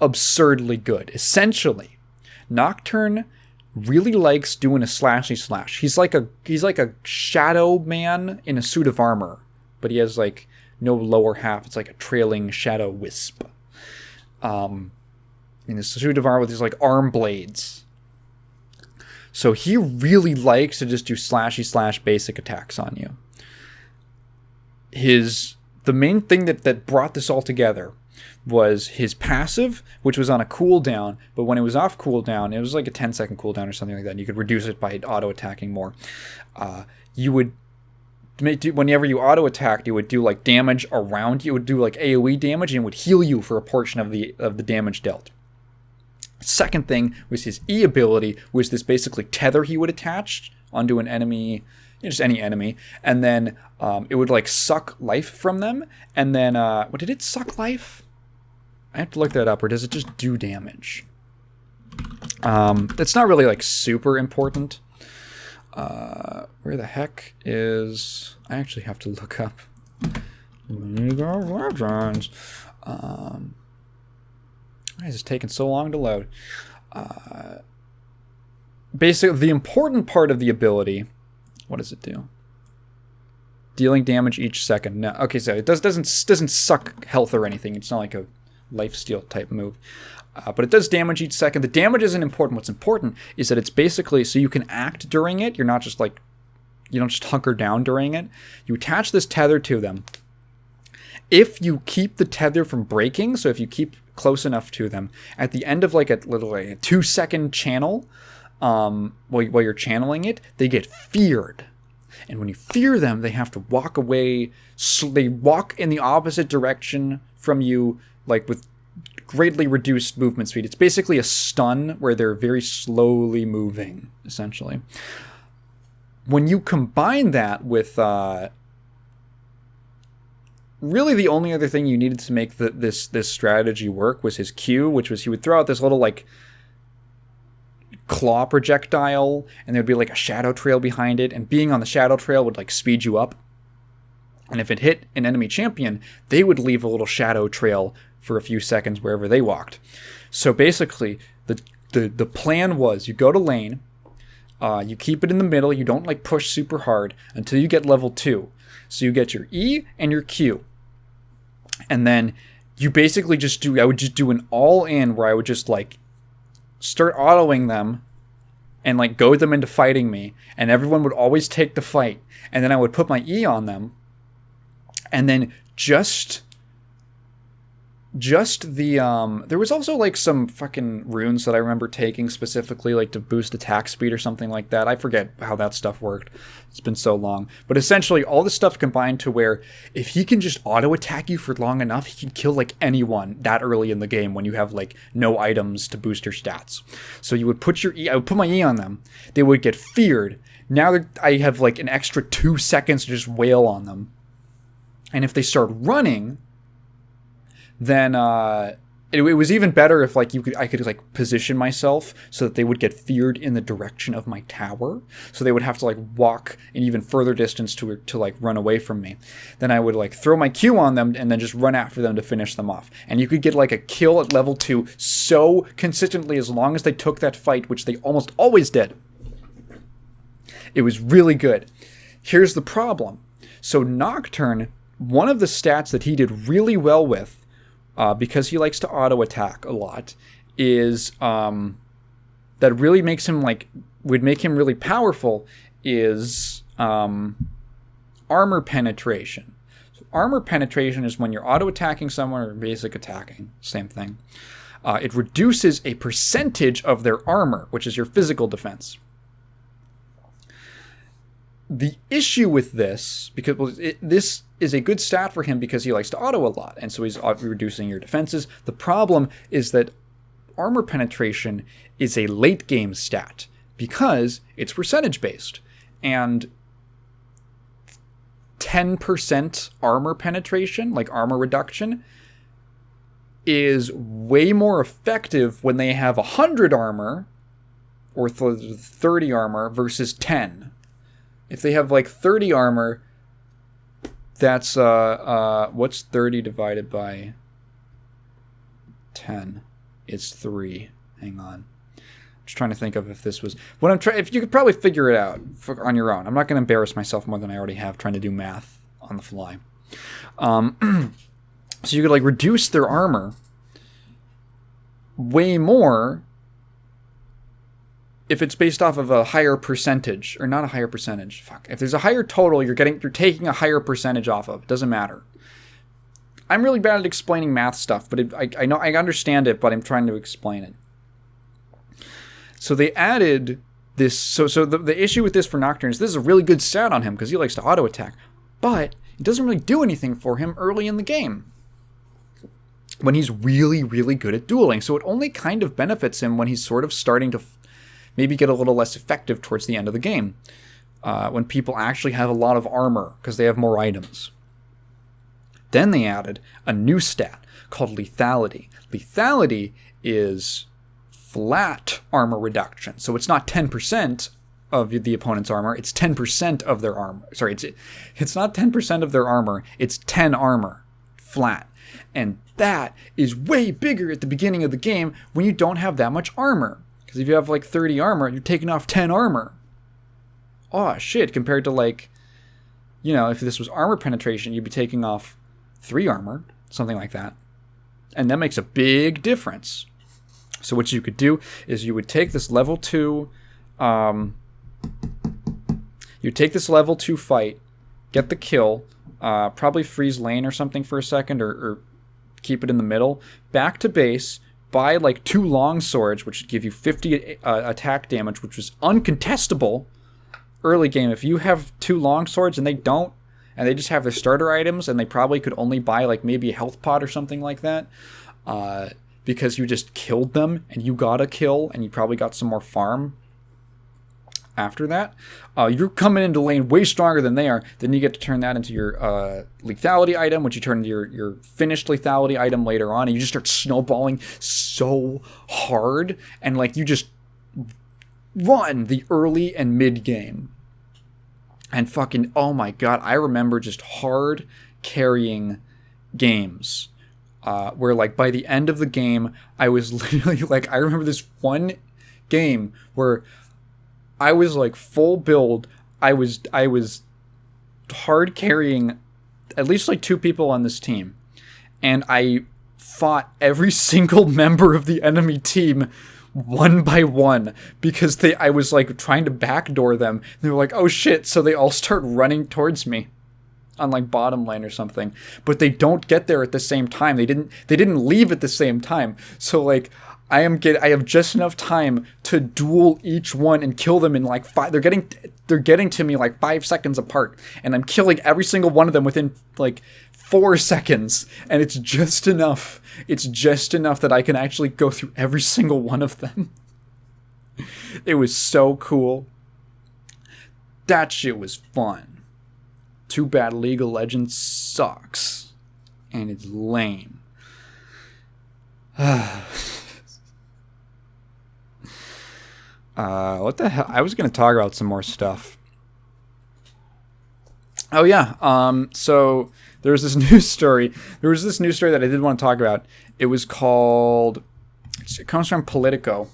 Absurdly good. Essentially, Nocturne really likes doing a slashy slash. He's like a shadow man in a suit of armor, but he has like no lower half. It's like a trailing shadow wisp. In a suit of armor with these like arm blades. So he really likes to just do slashy slash basic attacks on you. The main thing that brought this all together was his passive, which was on a cooldown, but when it was off cooldown, it was like a 10-second cooldown or something like that, and you could reduce it by auto-attacking more. You would, whenever you auto-attacked, you would do like damage around you, it would do like AoE damage, and it would heal you for a portion of the damage dealt. Second thing was his E ability, was this basically tether he would attach onto an enemy just any enemy, and then it would like suck life from them, and then what did it suck life? I have to look that up, or does it just do damage? It's not really like super important. Where the heck is... I actually have to look up League of Legends. Why is this taking so long to load? Basically, the important part of the ability... What does it do? Dealing damage each second. No, okay, so it doesn't suck health or anything. It's not like a lifesteal type move. But it does damage each second. The damage isn't important. What's important is that it's basically so you can act during it. You're not just like... You don't just hunker down during it. You attach this tether to them. If you keep the tether from breaking, so if you keep close enough to them, at the end of like a little like a 2-second channel, while you're channeling it, they get feared. And when you fear them, they have to walk away. So they walk in the opposite direction from you, like with greatly reduced movement speed. It's basically a stun where they're very slowly moving, essentially. When you combine that with... really the only other thing you needed to make this strategy work was his Q, which was he would throw out this little, like, claw projectile, and there'd be, like, a shadow trail behind it, and being on the shadow trail would, like, speed you up. And if it hit an enemy champion, they would leave a little shadow trail for a few seconds wherever they walked. So basically, the plan was you go to lane, you keep it in the middle, you don't, like, push super hard until you get level 2. So you get your E and your Q. And then you basically I would just do an all-in where I would just, like, start autoing them and, like, goad them into fighting me. And everyone would always take the fight. And then I would put my E on them. And then just the, there was also, like, some fucking runes that I remember taking specifically, like, to boost attack speed or something like that. I forget how that stuff worked. It's been so long. But essentially, all this stuff combined to where if he can just auto-attack you for long enough, he can kill, like, anyone that early in the game when you have, like, no items to boost your stats. So you would put your E, I would put my E on them. They would get feared. Now I have, like, an extra 2 seconds to just wail on them. And if they start running... then it was even better if, like, I could like position myself so that they would get feared in the direction of my tower, so they would have to, like, walk an even further distance to like run away from me. Then I would, like, throw my Q on them and then just run after them to finish them off. And you could get, like, a kill at level 2 so consistently as long as they took that fight, which they almost always did. It was really good. Here's the problem. So Nocturne, one of the stats that he did really well with, because he likes to auto-attack a lot, is that really makes him, like, would make him really powerful, is armor penetration. So armor penetration is when you're auto-attacking someone or basic attacking, same thing. It reduces a percentage of their armor, which is your physical defense. The issue with this, because this is a good stat for him because he likes to auto a lot, and so he's reducing your defenses. The problem is that armor penetration is a late game stat because it's percentage based, and 10% armor penetration, like armor reduction, is way more effective when they have 100 armor or 30 armor versus 10. If they have, like, 30 armor, that's, what's 30 divided by 10? It's 3. Hang on. I'm just trying to think of if this was... if you could probably figure it out on your own. I'm not going to embarrass myself more than I already have trying to do math on the fly. So you could, like, reduce their armor way more if it's based off of a higher percentage, or not a higher percentage. Fuck. If there's a higher total, you're taking a higher percentage off of. It doesn't matter. I'm really bad at explaining math stuff, but I know I understand it, but I'm trying to explain it. So they added this. So the issue with this for Nocturne is this is a really good stat on him because he likes to auto attack, but it doesn't really do anything for him early in the game when he's really, really good at dueling. So it only kind of benefits him when he's sort of starting to maybe get a little less effective towards the end of the game. when people actually have a lot of armor because they have more items. Then they added a new stat called lethality. Lethality is flat armor reduction. So it's not 10% of the opponent's armor, it's 10% of their armor. Sorry, it's not 10% of their armor, it's 10 armor, flat. And that is way bigger at the beginning of the game when you don't have that much armor. Because if you have like 30 armor, you're taking off 10 armor. Oh shit, compared to like, if this was armor penetration, you'd be taking off 3 armor, something like that. And that makes a big difference. So what you could do is you would take this level 2, fight, get the kill, probably freeze lane or something for a second, or keep it in the middle, back to base, buy like 2 long swords, which would give you 50 attack damage, which was uncontestable early game. If you have 2 long swords and they don't, and they just have their starter items, and they probably could only buy like maybe a health pot or something like that, because you just killed them and you got a kill and you probably got some more farm after that, you're coming into lane way stronger than they are. Then you get to turn that into your lethality item, which you turn into your finished lethality item later on, and you just start snowballing so hard, and like you just run the early and mid game. And fucking, oh my god, I remember just hard carrying games where like by the end of the game, I was literally like, I remember this one game where I was like full build. I was hard carrying at least like 2 people on this team, and I fought every single member of the enemy team one by one because I was like trying to backdoor them. And they were like, oh shit, so they all start running towards me on like bottom lane or something, but they don't get there at the same time. They didn't leave at the same time. So like I have just enough time to duel each one and kill them in like 5. They're getting to me like 5 seconds apart, and I'm killing every single one of them within like 4 seconds, and it's just enough. It's just enough that I can actually go through every single one of them. It was so cool. That shit was fun. Too bad League of Legends sucks, and it's lame. What the hell? I was going to talk about some more stuff. Oh yeah. So there was this news story. That I did want to talk about. It was called. It comes from Politico.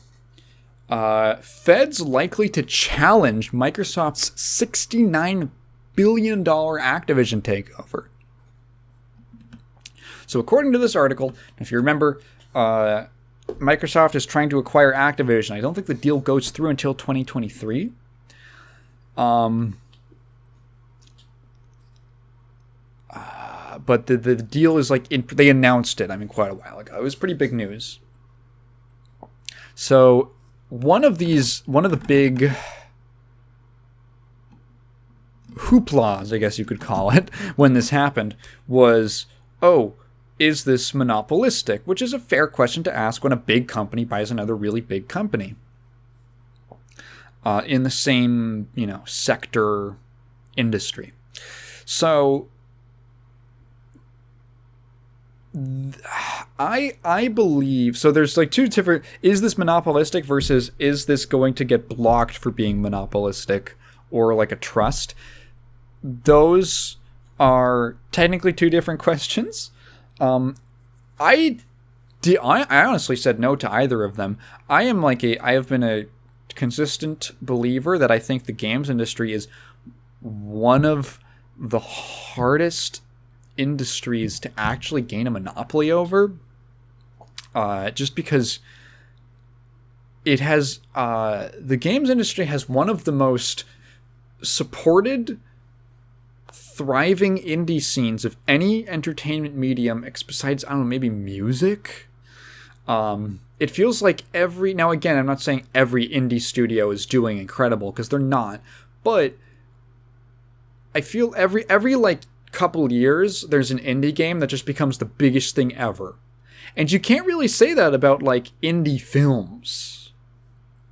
Feds likely to challenge Microsoft's $69 billion Activision takeover. So according to this article, if you remember, Microsoft is trying to acquire Activision. I don't think the deal goes through until 2023. But the deal is like they announced it. I mean, quite a while ago. It was pretty big news. So one of the big hooplas, I guess you could call it, when this happened was, is this monopolistic? Which is a fair question to ask when a big company buys another really big company in the same, sector industry. So I believe, so there's like 2 different, is this monopolistic versus is this going to get blocked for being monopolistic or like a trust? Those are technically 2 different questions. I honestly said no to either of them. I have been a consistent believer that I think the games industry is one of the hardest industries to actually gain a monopoly over. Just because it has, the games industry has one of the most supported, thriving indie scenes of any entertainment medium besides, I don't know, maybe music. It feels like now again, I'm not saying every indie studio is doing incredible, because they're not, but I feel every like couple years there's an indie game that just becomes the biggest thing ever. And you can't really say that about like indie films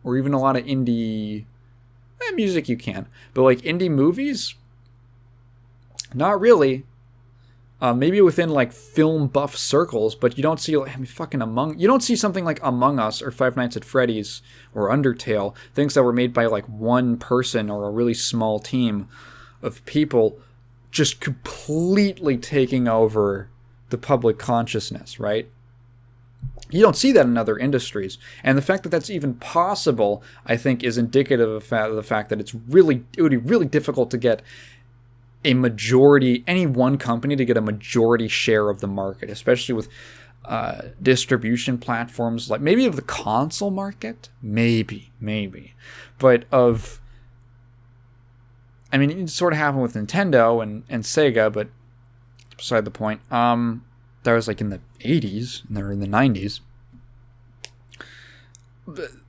or even a lot of indie music you can. But like indie movies, not really. Maybe within like film buff circles, but you don't see you don't see something like Among Us or Five Nights at Freddy's or Undertale, things that were made by like one person or a really small team of people, just completely taking over the public consciousness, right? You don't see that in other industries, and the fact that that's even possible, I think, is indicative of the fact that it would be really difficult to get any one company to get a majority share of the market, especially with distribution platforms like maybe of the console market, maybe, but it sort of happened with Nintendo and Sega, but beside the point. That was like in the 80s, and they were in the 90s.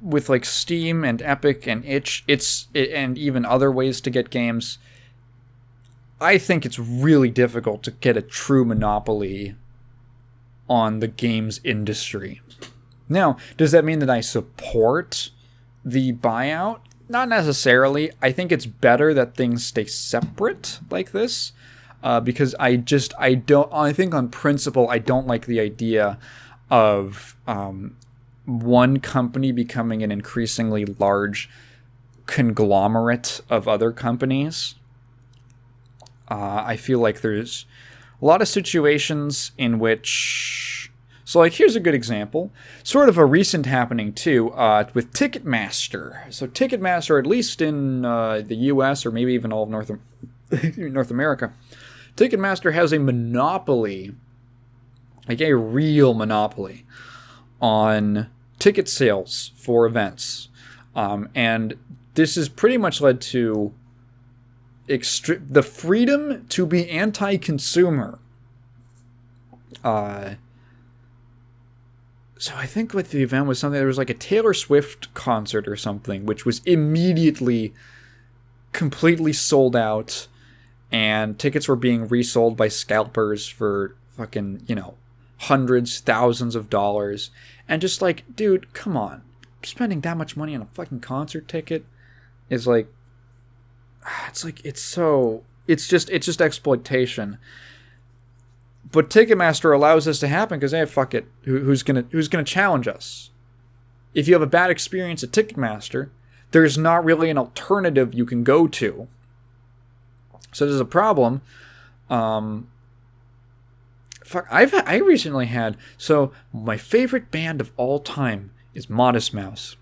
With like Steam and Epic and Itch, and even other ways to get games, I think it's really difficult to get a true monopoly on the games industry. Now, does that mean that I support the buyout? Not necessarily. I think it's better that things stay separate like this. Because I think on principle, I don't like the idea of one company becoming an increasingly large conglomerate of other companies. I feel like there's a lot of situations in which... So, like, here's a good example. Sort of a recent happening, too, with Ticketmaster. So Ticketmaster, at least in the US, or maybe even all of North America, Ticketmaster has a monopoly, like a real monopoly, on ticket sales for events. And this has pretty much led to the freedom to be anti-consumer. So I think what the event was something, there was like a Taylor Swift concert or something, which was immediately completely sold out. And tickets were being resold by scalpers for fucking, hundreds, thousands of dollars. And just like, dude, come on. Spending that much money on a fucking concert ticket is like, it's just exploitation. But Ticketmaster allows this to happen because, hey, fuck it. Who's gonna challenge us? If you have a bad experience at Ticketmaster, there's not really an alternative you can go to. So there's a problem. I recently had... So my favorite band of all time is Modest Mouse.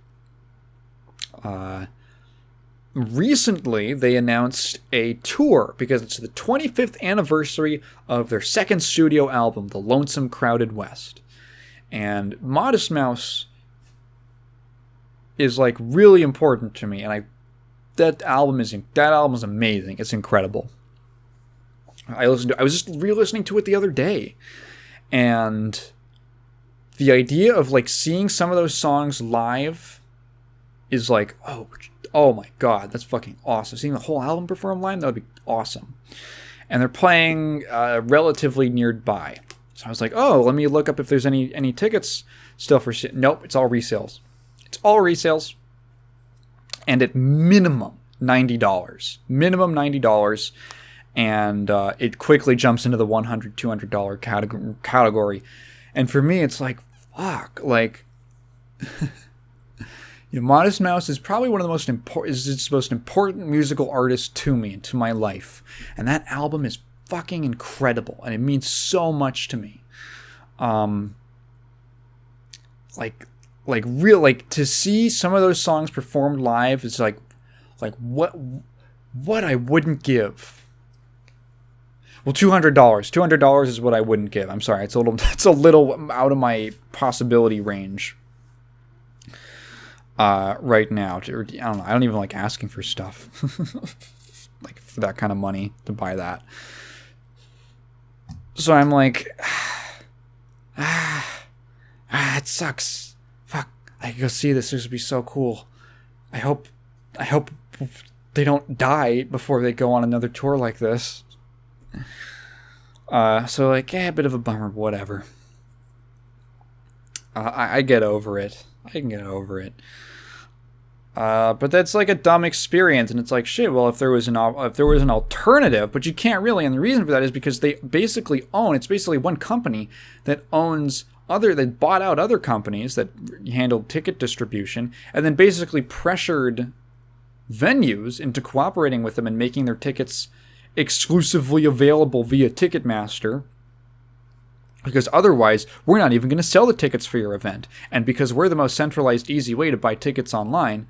Recently, they announced a tour because it's the 25th anniversary of their second studio album, The Lonesome Crowded West. And Modest Mouse is like really important to me, and that album is amazing. It's incredible. I was just re-listening to it the other day, and the idea of like seeing some of those songs live is like, oh my god, that's fucking awesome. Seeing the whole album perform live, that would be awesome. And they're playing relatively nearby, so I was like, oh, let me look up if there's any tickets still for shit. Nope, it's all resales. And at minimum $90. Minimum $90. And it quickly jumps into the $100, $200 category. And for me, it's like, fuck. Like, Modest Mouse is probably one of the most important musical artists to me and to my life. And that album is fucking incredible. And it means so much to me. To see some of those songs performed live is like what I wouldn't give. Well, $200. $200 is what I wouldn't give. I'm sorry, it's a little out of my possibility range right now. I don't know. I don't even like asking for stuff like for that kind of money to buy that. So I'm like, it sucks. Fuck, I can go see this. This would be so cool. I hope they don't die before they go on another tour like this. So like, a bit of a bummer, whatever. I get over it. I can get over it. But that's like a dumb experience, and it's like shit. Well, if there was an alternative, but you can't really, and the reason for that is because they basically own. It's basically one company that owns that bought out other companies that handled ticket distribution, and then basically pressured venues into cooperating with them and making their tickets exclusively available via Ticketmaster. Because otherwise, we're not even going to sell the tickets for your event, and because we're the most centralized, easy way to buy tickets online.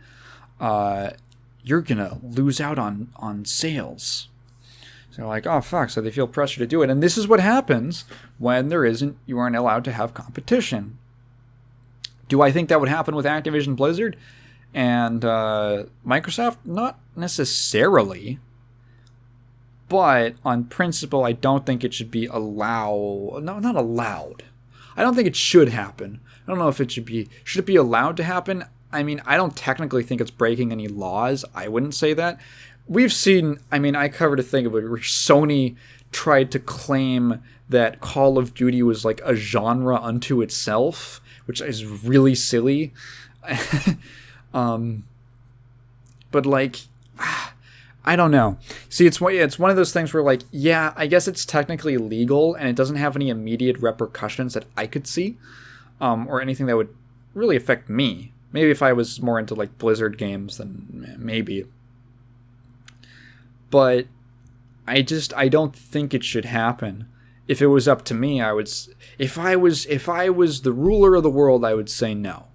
You're gonna lose out on sales. So like, oh fuck, so they feel pressure to do it. And this is what happens when you aren't allowed to have competition. Do I think that would happen with Activision Blizzard and Microsoft? Not necessarily. But on principle, I don't think it should be allowed. No, not allowed. I don't think it should happen. I don't know if it should it be allowed to happen? I mean, I don't technically think it's breaking any laws. I wouldn't say that. We've seen, I covered a thing about where Sony tried to claim that Call of Duty was like a genre unto itself, which is really silly. But like, I don't know. See, it's one of those things where like, yeah, I guess it's technically legal and it doesn't have any immediate repercussions that I could see, or anything that would really affect me. Maybe if I was more into like Blizzard games, then maybe. But I don't think it should happen. If it was up to me, if I was the ruler of the world, I would say no.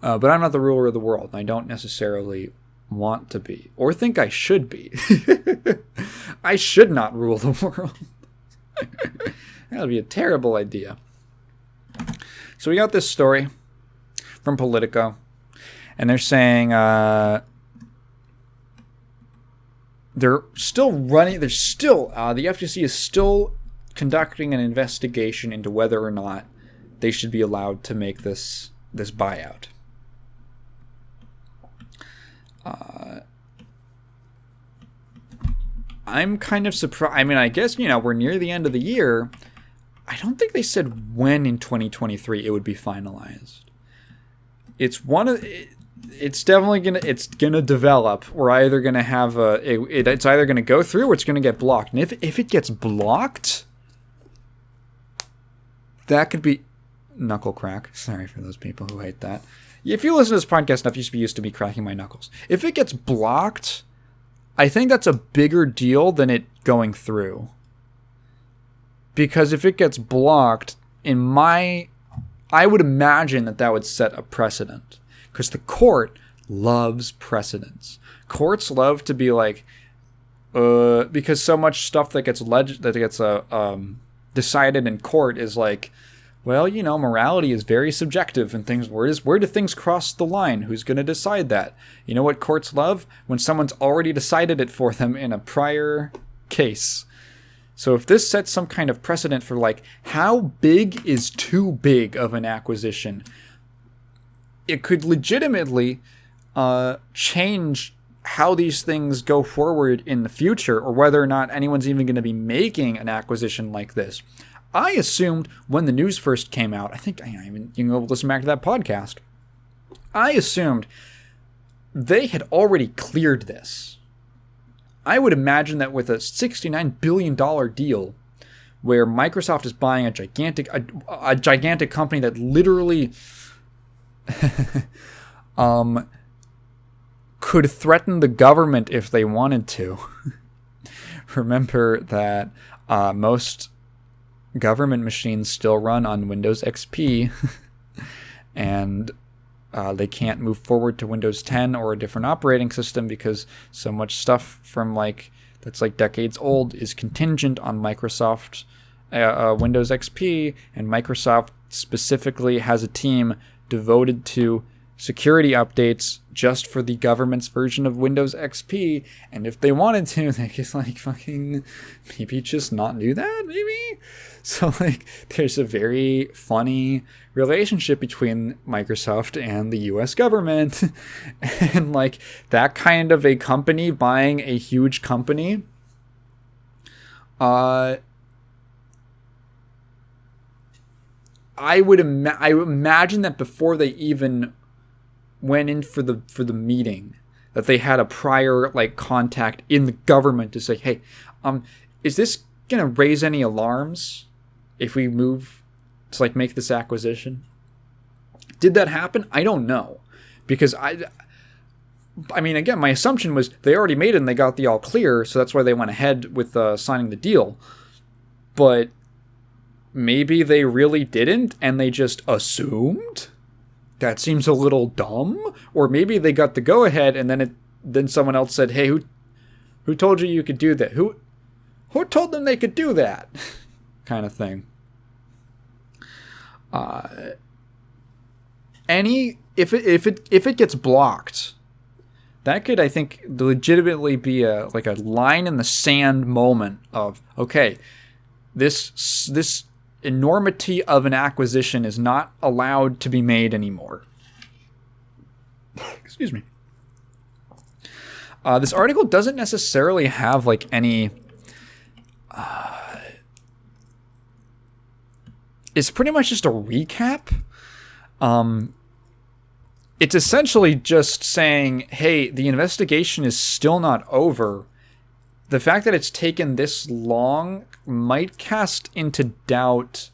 But I'm not the ruler of the world, and I don't necessarily want to be, or think I should be. I should not rule the world. That would be a terrible idea. So we got this story from Politico, and they're saying the FTC is still conducting an investigation into whether or not they should be allowed to make this buyout. I'm kind of surprised. I guess, we're near the end of the year. I don't think they said when in 2023 it would be finalized. It's definitely gonna develop. We're either gonna have it's either gonna go through or it's gonna get blocked. And if it gets blocked, that could be knuckle crack. Sorry for those people who hate that. If you listen to this podcast enough, you should be used to me cracking my knuckles. If it gets blocked, I think that's a bigger deal than it going through. Because if it gets blocked, I would imagine that would set a precedent. Because the court loves precedents. Courts love to be like, because so much stuff that gets decided in court is like, well, morality is very subjective and things. Where do things cross the line? Who's going to decide that? You know what courts love? When someone's already decided it for them in a prior case. So if this sets some kind of precedent for like, how big is too big of an acquisition, it could legitimately change how these things go forward in the future, or whether or not anyone's even going to be making an acquisition like this. I assumed when the news first came out, I think you can go listen back to that podcast. I assumed they had already cleared this. I would imagine that with a $69 billion deal, where Microsoft is buying a gigantic company that literally could threaten the government if they wanted to. Remember that most government machines still run on Windows XP, and they can't move forward to Windows 10 or a different operating system because so much stuff from that's decades old is contingent on Microsoft Windows XP, and Microsoft specifically has a team devoted to security updates just for the government's version of Windows XP, and if they wanted to, they could fucking maybe just not do that, maybe? So there's a very funny relationship between Microsoft and the US government, and that kind of a company buying a huge company, I would imagine that before they even went in for the meeting, that they had a prior like contact in the government to say, hey, is this gonna raise any alarms if we move to like make this acquisition? Did that happen? I don't know, because I mean, again, my assumption was they already made it and they got the all clear, so that's why they went ahead with signing the deal. But maybe they really didn't, and they just assumed? That seems a little dumb. Or maybe they got the go-ahead, and then someone else said, hey, who told you could do that? Who told them they could do that? Kind of thing. If it gets blocked, that could, I think, legitimately be a line in the sand moment of, okay, this enormity of an acquisition is not allowed to be made anymore. Excuse me. This article doesn't necessarily have like any. It's pretty much just a recap. It's essentially just saying, hey, the investigation is still not over. The fact that it's taken this long might cast into doubt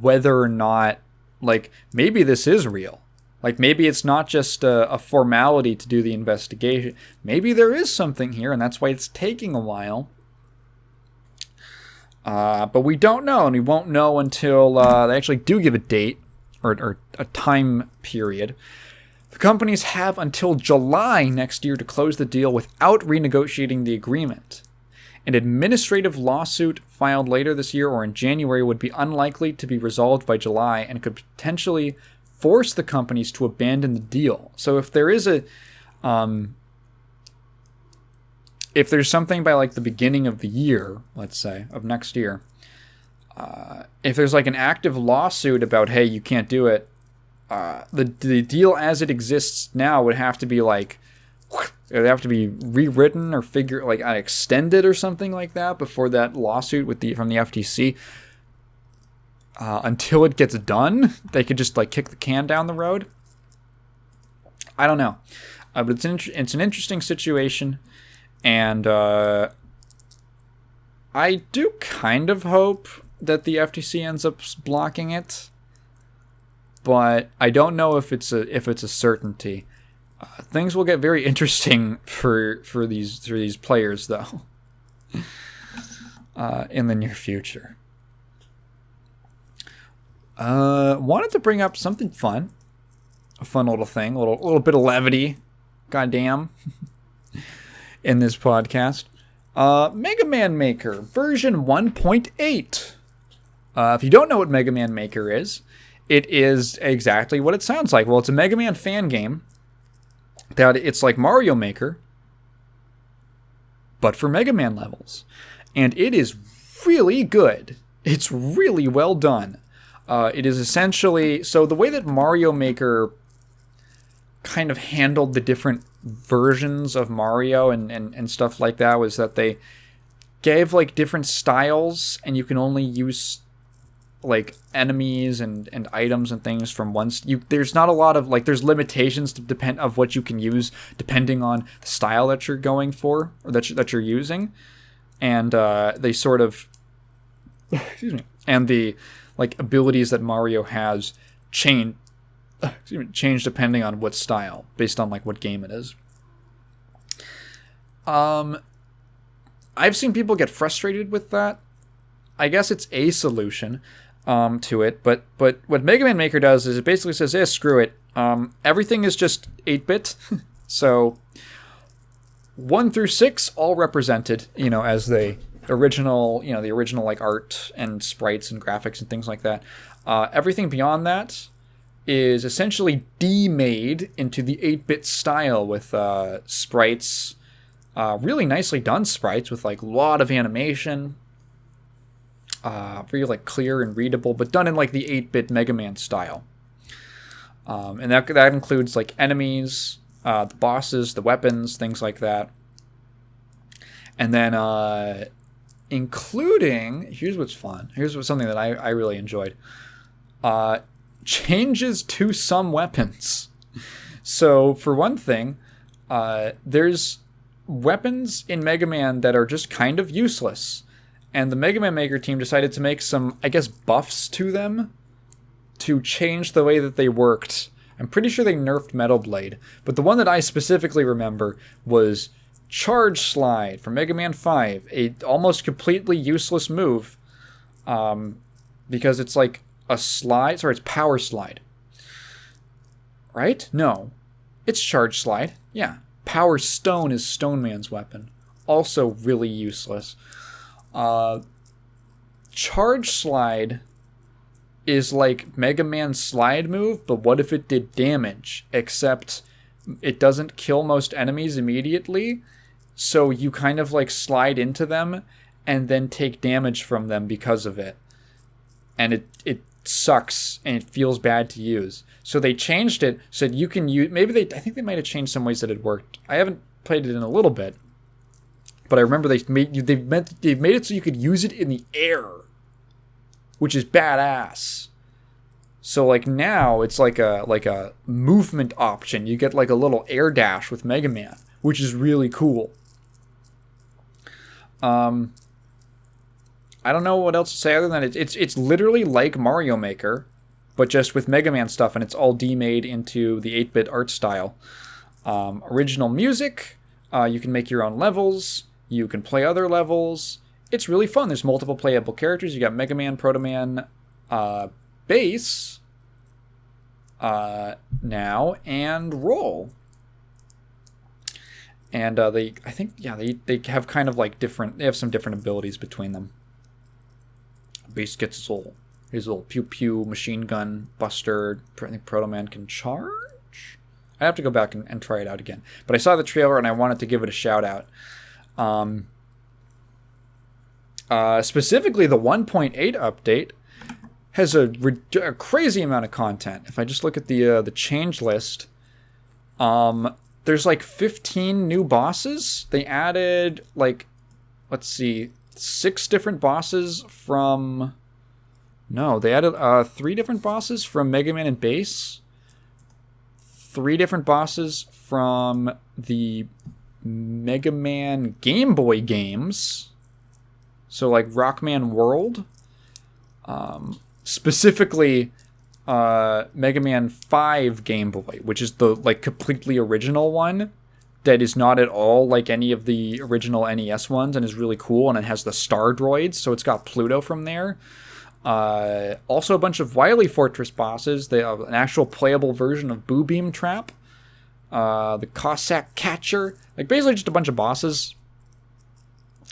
whether or not, like, maybe this is real. Like, maybe it's not just a formality to do the investigation. Maybe there is something here, and that's why it's taking a while. But we don't know, and we won't know until they actually do give a date, or a time period. The companies have until July next year to close the deal without renegotiating the agreement. An administrative lawsuit filed later this year or in January would be unlikely to be resolved by July and could potentially force the companies to abandon the deal. So if there is if there's something by like the beginning of the year, let's say, of next year, if there's like an active lawsuit about, hey, you can't do it, the deal as it exists now would have to be like, it would have to be rewritten or extended or something like that before that lawsuit from the FTC. Until it gets done, they could just like kick the can down the road. I don't know, but it's an interesting situation, and I do kind of hope that the FTC ends up blocking it. But I don't know if it's a certainty. Things will get very interesting for these players, though, in the near future. Wanted to bring up something fun, a fun little thing, a little bit of levity, goddamn, in this podcast. Mega Man Maker version 1.8. If you don't know what Mega Man Maker is, it is exactly what it sounds like. Well, it's a Mega Man fan game. That it's like Mario Maker, but for Mega Man levels. And it is really good. It's really well done. It is essentially... So the way that Mario Maker kind of handled the different versions of Mario and stuff like that was that they gave like different styles, and you can only use like enemies and items and things from one. There's not a lot of like, there's limitations to depend of what you can use depending on the style that you're going for, or that you're using, and they sort of excuse me, and the like abilities that Mario has change depending on what style, based on like what game it is. I've seen people get frustrated with that. I guess it's a solution to it, but what Mega Man Maker does is it basically says, screw it. Everything is just 8-bit, so 1 through 6 all represented, as the original, the original like art and sprites and graphics and things like that. Everything beyond that is essentially demade into the 8-bit style with sprites, really nicely done sprites with like a lot of animation. Very like clear and readable, but done in like the 8-bit Mega Man style. And that includes like enemies, the bosses, the weapons, things like that. And then including, here's what's fun. Here's something that I really enjoyed. Changes to some weapons. So, for one thing, there's weapons in Mega Man that are just kind of useless. And the Mega Man Maker team decided to make some, I guess, buffs to them to change the way that they worked. I'm pretty sure they nerfed Metal Blade. But the one that I specifically remember was Charge Slide from Mega Man 5. A almost completely useless move. Because it's like a slide. Sorry, it's Power Slide. Right? No. It's Charge Slide. Yeah. Power Stone is Stone Man's weapon. Also really useless. Charge Slide is like Mega Man's slide move, but what if it did damage? Except it doesn't kill most enemies immediately, so you kind of like slide into them and then take damage from them because of it. And it sucks and it feels bad to use. So they changed it so that you can use... I think they might have changed some ways that it worked. I haven't played it in a little bit. But I remember they made it so you could use it in the air. Which is badass. So like now it's like a movement option. You get like a little air dash with Mega Man, which is really cool. I don't know what else to say other than it's literally like Mario Maker, but just with Mega Man stuff, and it's all demade into the 8-bit art style. Original music, you can make your own levels, you can play other levels. It's really fun. There's multiple playable characters. You got Mega Man, Proto Man, Bass now, and Roll. And they have kind of like they have some different abilities between them. Bass gets his little pew pew machine gun buster. I think Proto Man can charge. I have to go back and try it out again. But I saw the trailer and I wanted to give it a shout out. Specifically, the 1.8 update has a crazy amount of content. If I just look at the change list, there's like 15 new bosses. They added like, let's see, 6 different bosses from... No, they added 3 different bosses from Mega Man and Bass. 3 different bosses from the Mega Man Game Boy games. So like Rockman World. Specifically Mega Man 5 Game Boy, which is the like completely original one that is not at all like any of the original NES ones and is really cool, and it has the Star Droids, so it's got Pluto from there. Also a bunch of Wily Fortress bosses. They have an actual playable version of Boo Beam Trap. The Cossack Catcher. Like basically just a bunch of bosses.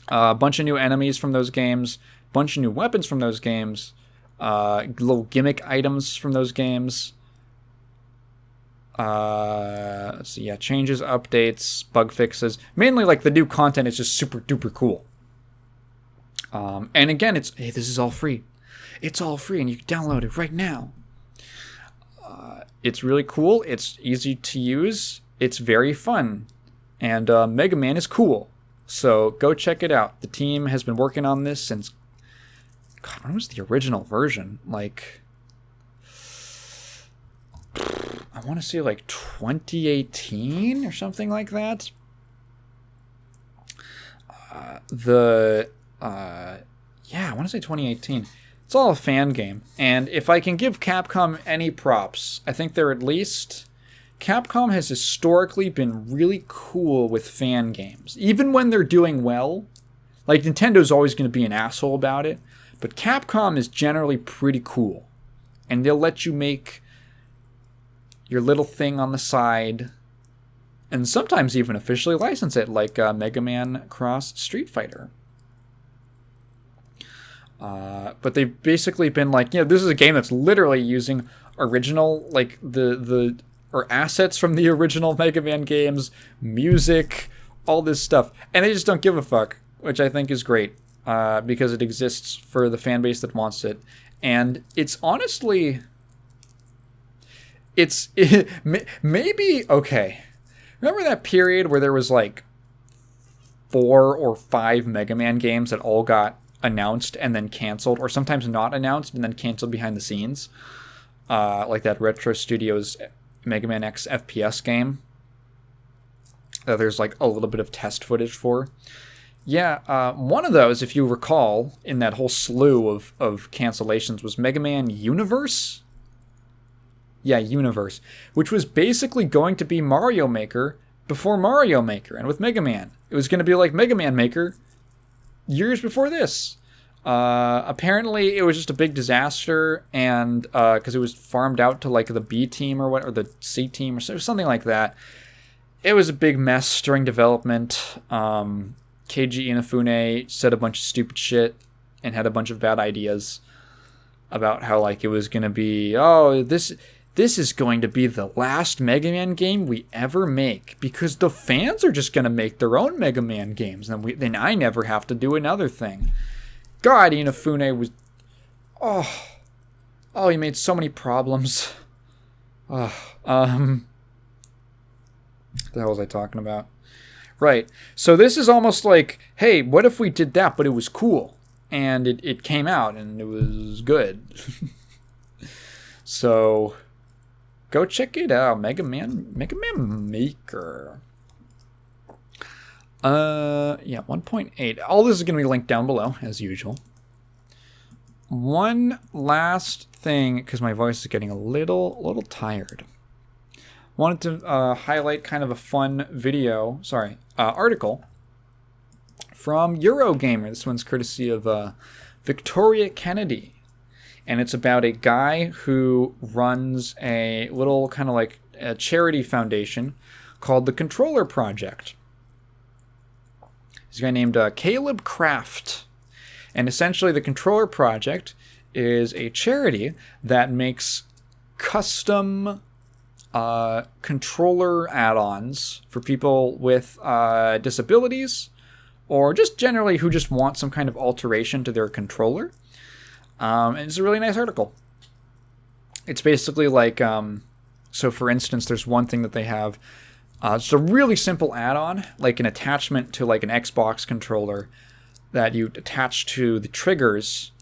A bunch of new enemies from those games. Bunch of new weapons from those games. Little gimmick items from those games. Let's see, yeah, changes, updates, bug fixes. Mainly like the new content is just super duper cool. And again, this is all free. It's all free and you can download it right now. It's really cool. It's easy to use. It's very fun. And Mega Man is cool. So go check it out. The team has been working on this since... God, when was the original version? Like... I want to say like 2018 or something like that. I want to say 2018. It's all a fan game. And if I can give Capcom any props, I think they're at least... Capcom has historically been really cool with fan games. Even when they're doing well. Like, Nintendo's always going to be an asshole about it. But Capcom is generally pretty cool. And they'll let you make your little thing on the side. And sometimes even officially license it, like Mega Man Cross Street Fighter. But they've basically been like, this is a game that's literally using original, like, or assets from the original Mega Man games, music, all this stuff. And they just don't give a fuck, which I think is great, because it exists for the fan base that wants it. And it's honestly... maybe... Okay. Remember that period where there was like 4 or 5 Mega Man games that all got announced and then canceled, or sometimes not announced and then canceled behind the scenes? Like that Retro Studios Mega Man X FPS game that there's like a little bit of test footage for. Yeah, one of those, if you recall, in that whole slew of cancellations was Mega Man Universe? Yeah, Universe. Which was basically going to be Mario Maker before Mario Maker. And with Mega Man, it was going to be like Mega Man Maker years before this. Apparently, it was just a big disaster, and because it was farmed out to like the B team or the C team or something like that. It was a big mess during development. Keiji Inafune said a bunch of stupid shit and had a bunch of bad ideas about how like it was going to be, this is going to be the last Mega Man game we ever make because the fans are just going to make their own Mega Man games and then I never have to do another thing. God, Inafune was, he made so many problems. What the hell was I talking about? Right. So this is almost like, hey, what if we did that, but it was cool? And it came out, and it was good. So, go check it out. Mega Man Maker. 1.8. All this is going to be linked down below, as usual. One last thing, because my voice is getting a little tired. Wanted to highlight kind of a fun article from Eurogamer. This one's courtesy of Victoria Kennedy. And it's about a guy who runs a little kind of like a charity foundation called the Controller Project. He's a guy named Caleb Kraft. And essentially the Controller Project is a charity that makes custom controller add-ons for people with disabilities or just generally who just want some kind of alteration to their controller. And it's a really nice article. It's basically like, so for instance, there's one thing that they have, it's a really simple add-on, like an attachment to like an Xbox controller that you attach to the triggers,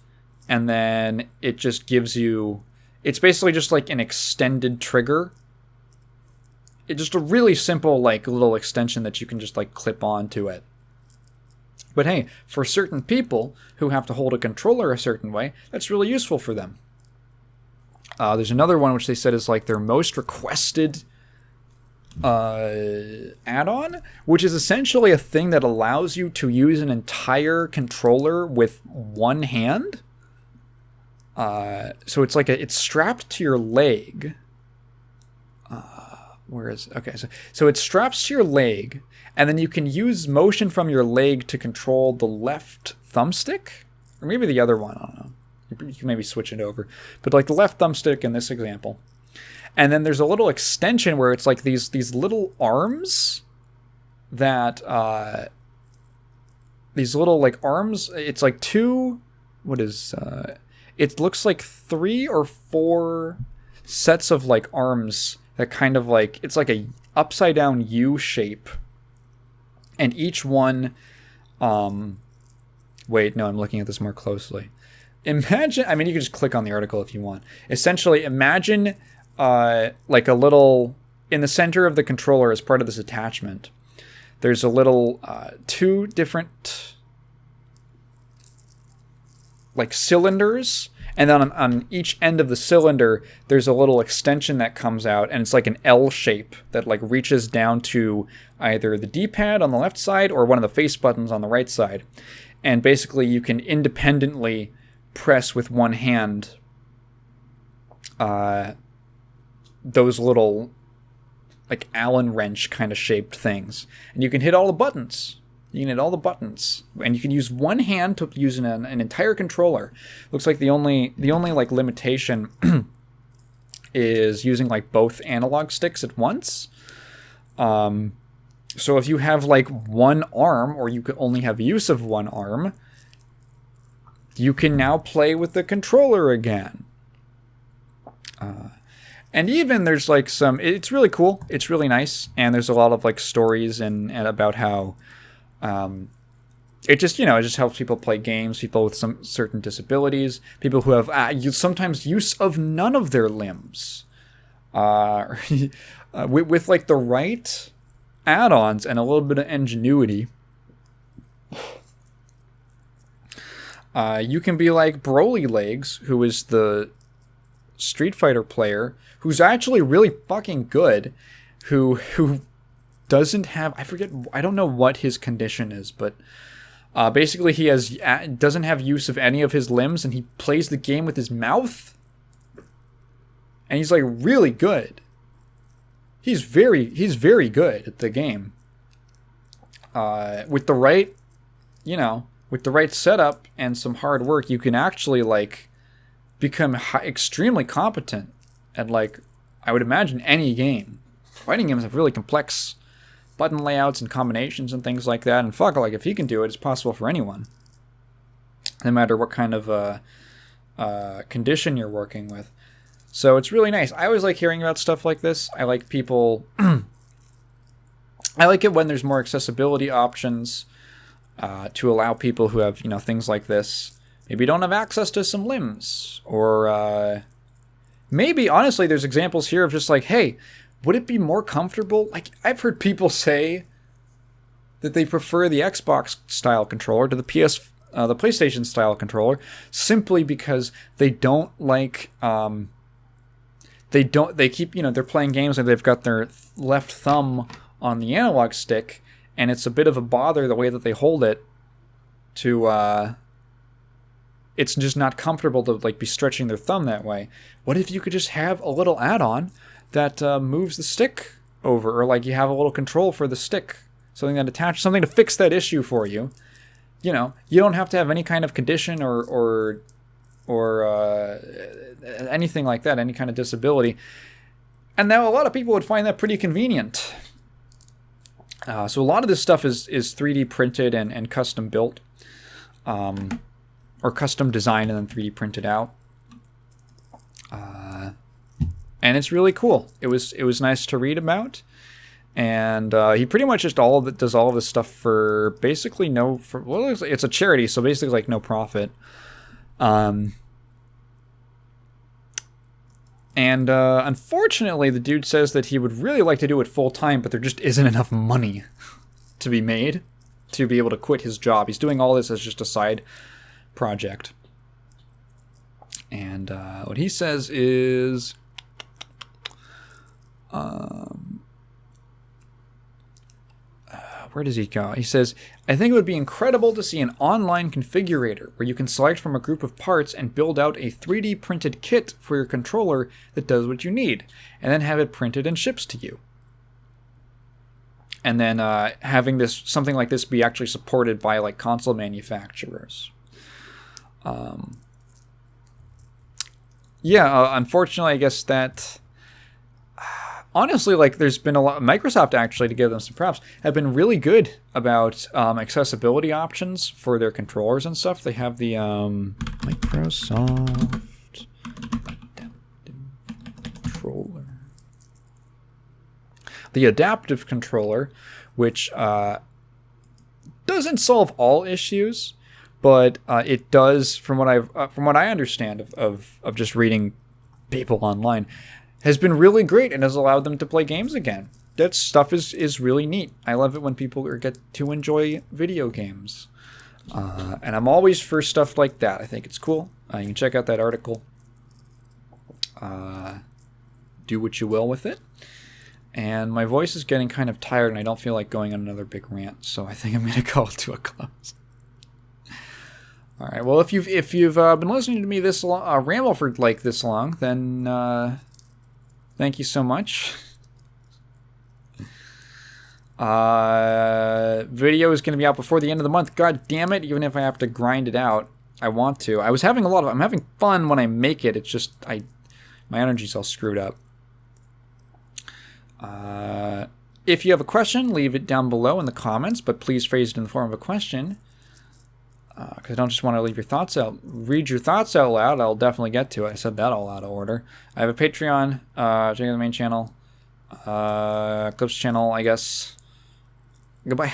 and then it just gives you, it's basically just like an extended trigger. It's just a really simple like little extension that you can just like clip onto it. But hey, for certain people who have to hold a controller a certain way, that's really useful for them. There's another one which they said is like their most requested add-on, which is essentially a thing that allows you to use an entire controller with one hand. So it's like it's strapped to your leg. So it straps to your leg, and then you can use motion from your leg to control the left thumbstick, or maybe the other one, I don't know. You can maybe switch it over. But like the left thumbstick in this example. And then there's a little extension where it's like these little arms that, these little like arms, it's like it looks like 3 or 4 sets of like arms that kind of like, it's like a upside down U shape. And each one, wait, no, I'm looking at this more closely. Imagine, I mean, you can just click on the article if you want. Essentially, imagine like a little, in the center of the controller as part of this attachment, there's a little 2 different like cylinders. And then on each end of the cylinder, there's a little extension that comes out, and it's like an L shape that like reaches down to either the D-pad on the left side or one of the face buttons on the right side. And basically, you can independently press with one hand those little like Allen wrench kind of shaped things. And you can hit all the buttons. You can hit all the buttons, and you can use one hand to use an entire controller. Looks like the only like limitation is using like both analog sticks at once. So if you have like one arm, or you could only have use of one arm, you can now play with the controller again. And even there's like it's really cool. It's really nice, and there's a lot of like stories and about how. It just helps people play games, people with some certain disabilities, people who have sometimes use of none of their limbs. With like the right add-ons and a little bit of ingenuity, you can be like Broly Legs, who is the Street Fighter player who's actually really fucking good, who doesn't have, I don't know what his condition is, but basically he doesn't have use of any of his limbs, and he plays the game with his mouth, and he's like really good. He's very good at the game. With the right, with the right setup and some hard work, you can actually like become extremely competent at, like, I would imagine any game. Fighting games have really complex button layouts and combinations and things like that. And fuck, like, if he can do it, it's possible for anyone, no matter what kind of condition you're working with. So it's really nice. I always like hearing about stuff like this. I like people. I like it when there's more accessibility options to allow people who have, things like this, maybe don't have access to some limbs, or maybe, honestly, there's examples here of just like, hey, would it be more comfortable? Like, I've heard people say that they prefer the Xbox style controller to the PlayStation style controller, simply because they don't like, they keep, they're playing games and they've got their left thumb on the analog stick, and it's a bit of a bother the way that they hold it to, it's just not comfortable to like be stretching their thumb that way. What if you could just have a little add-on that moves the stick over, or like you have a little control for the stick, something to fix that issue for you. You don't have to have any kind of condition or anything like that, any kind of disability. And now a lot of people would find that pretty convenient. So a lot of this stuff is 3D printed and custom built, or custom designed and then 3D printed out. And it's really cool. It was nice to read about. And he pretty much just does all of this stuff for basically it's a charity, so basically like no profit. And unfortunately, the dude says that he would really like to do it full time, but there just isn't enough money to be made to be able to quit his job. He's doing all this as just a side project. And what he says is, where does he go? He says, I think it would be incredible to see an online configurator where you can select from a group of parts and build out a 3D printed kit for your controller that does what you need, and then have it printed and ships to you. And then having something like this be actually supported by like console manufacturers. Unfortunately, I guess that honestly, like, there's been a lot. Microsoft, actually, to give them some props, have been really good about accessibility options for their controllers and stuff. They have the Microsoft controller, the adaptive controller, which doesn't solve all issues, but it does, from what I understand of just reading people online, has been really great and has allowed them to play games again. That stuff is really neat. I love it when people get to enjoy video games. And I'm always for stuff like that. I think it's cool. You can check out that article. Do what you will with it. And my voice is getting kind of tired, and I don't feel like going on another big rant, so I think I'm going to call it to a close. All right. Well, if you've been listening to me this long, ramble for like this long, then thank you so much. Video is going to be out before the end of the month. God damn it! Even if I have to grind it out, I want to. I'm having fun when I make it. It's just my energy's all screwed up. If you have a question, leave it down below in the comments, but please phrase it in the form of a question. Because I don't just want to read your thoughts out loud. I'll definitely get to it. I said that all out of order. I have a Patreon, check out the main channel, Clips channel, I guess. Goodbye.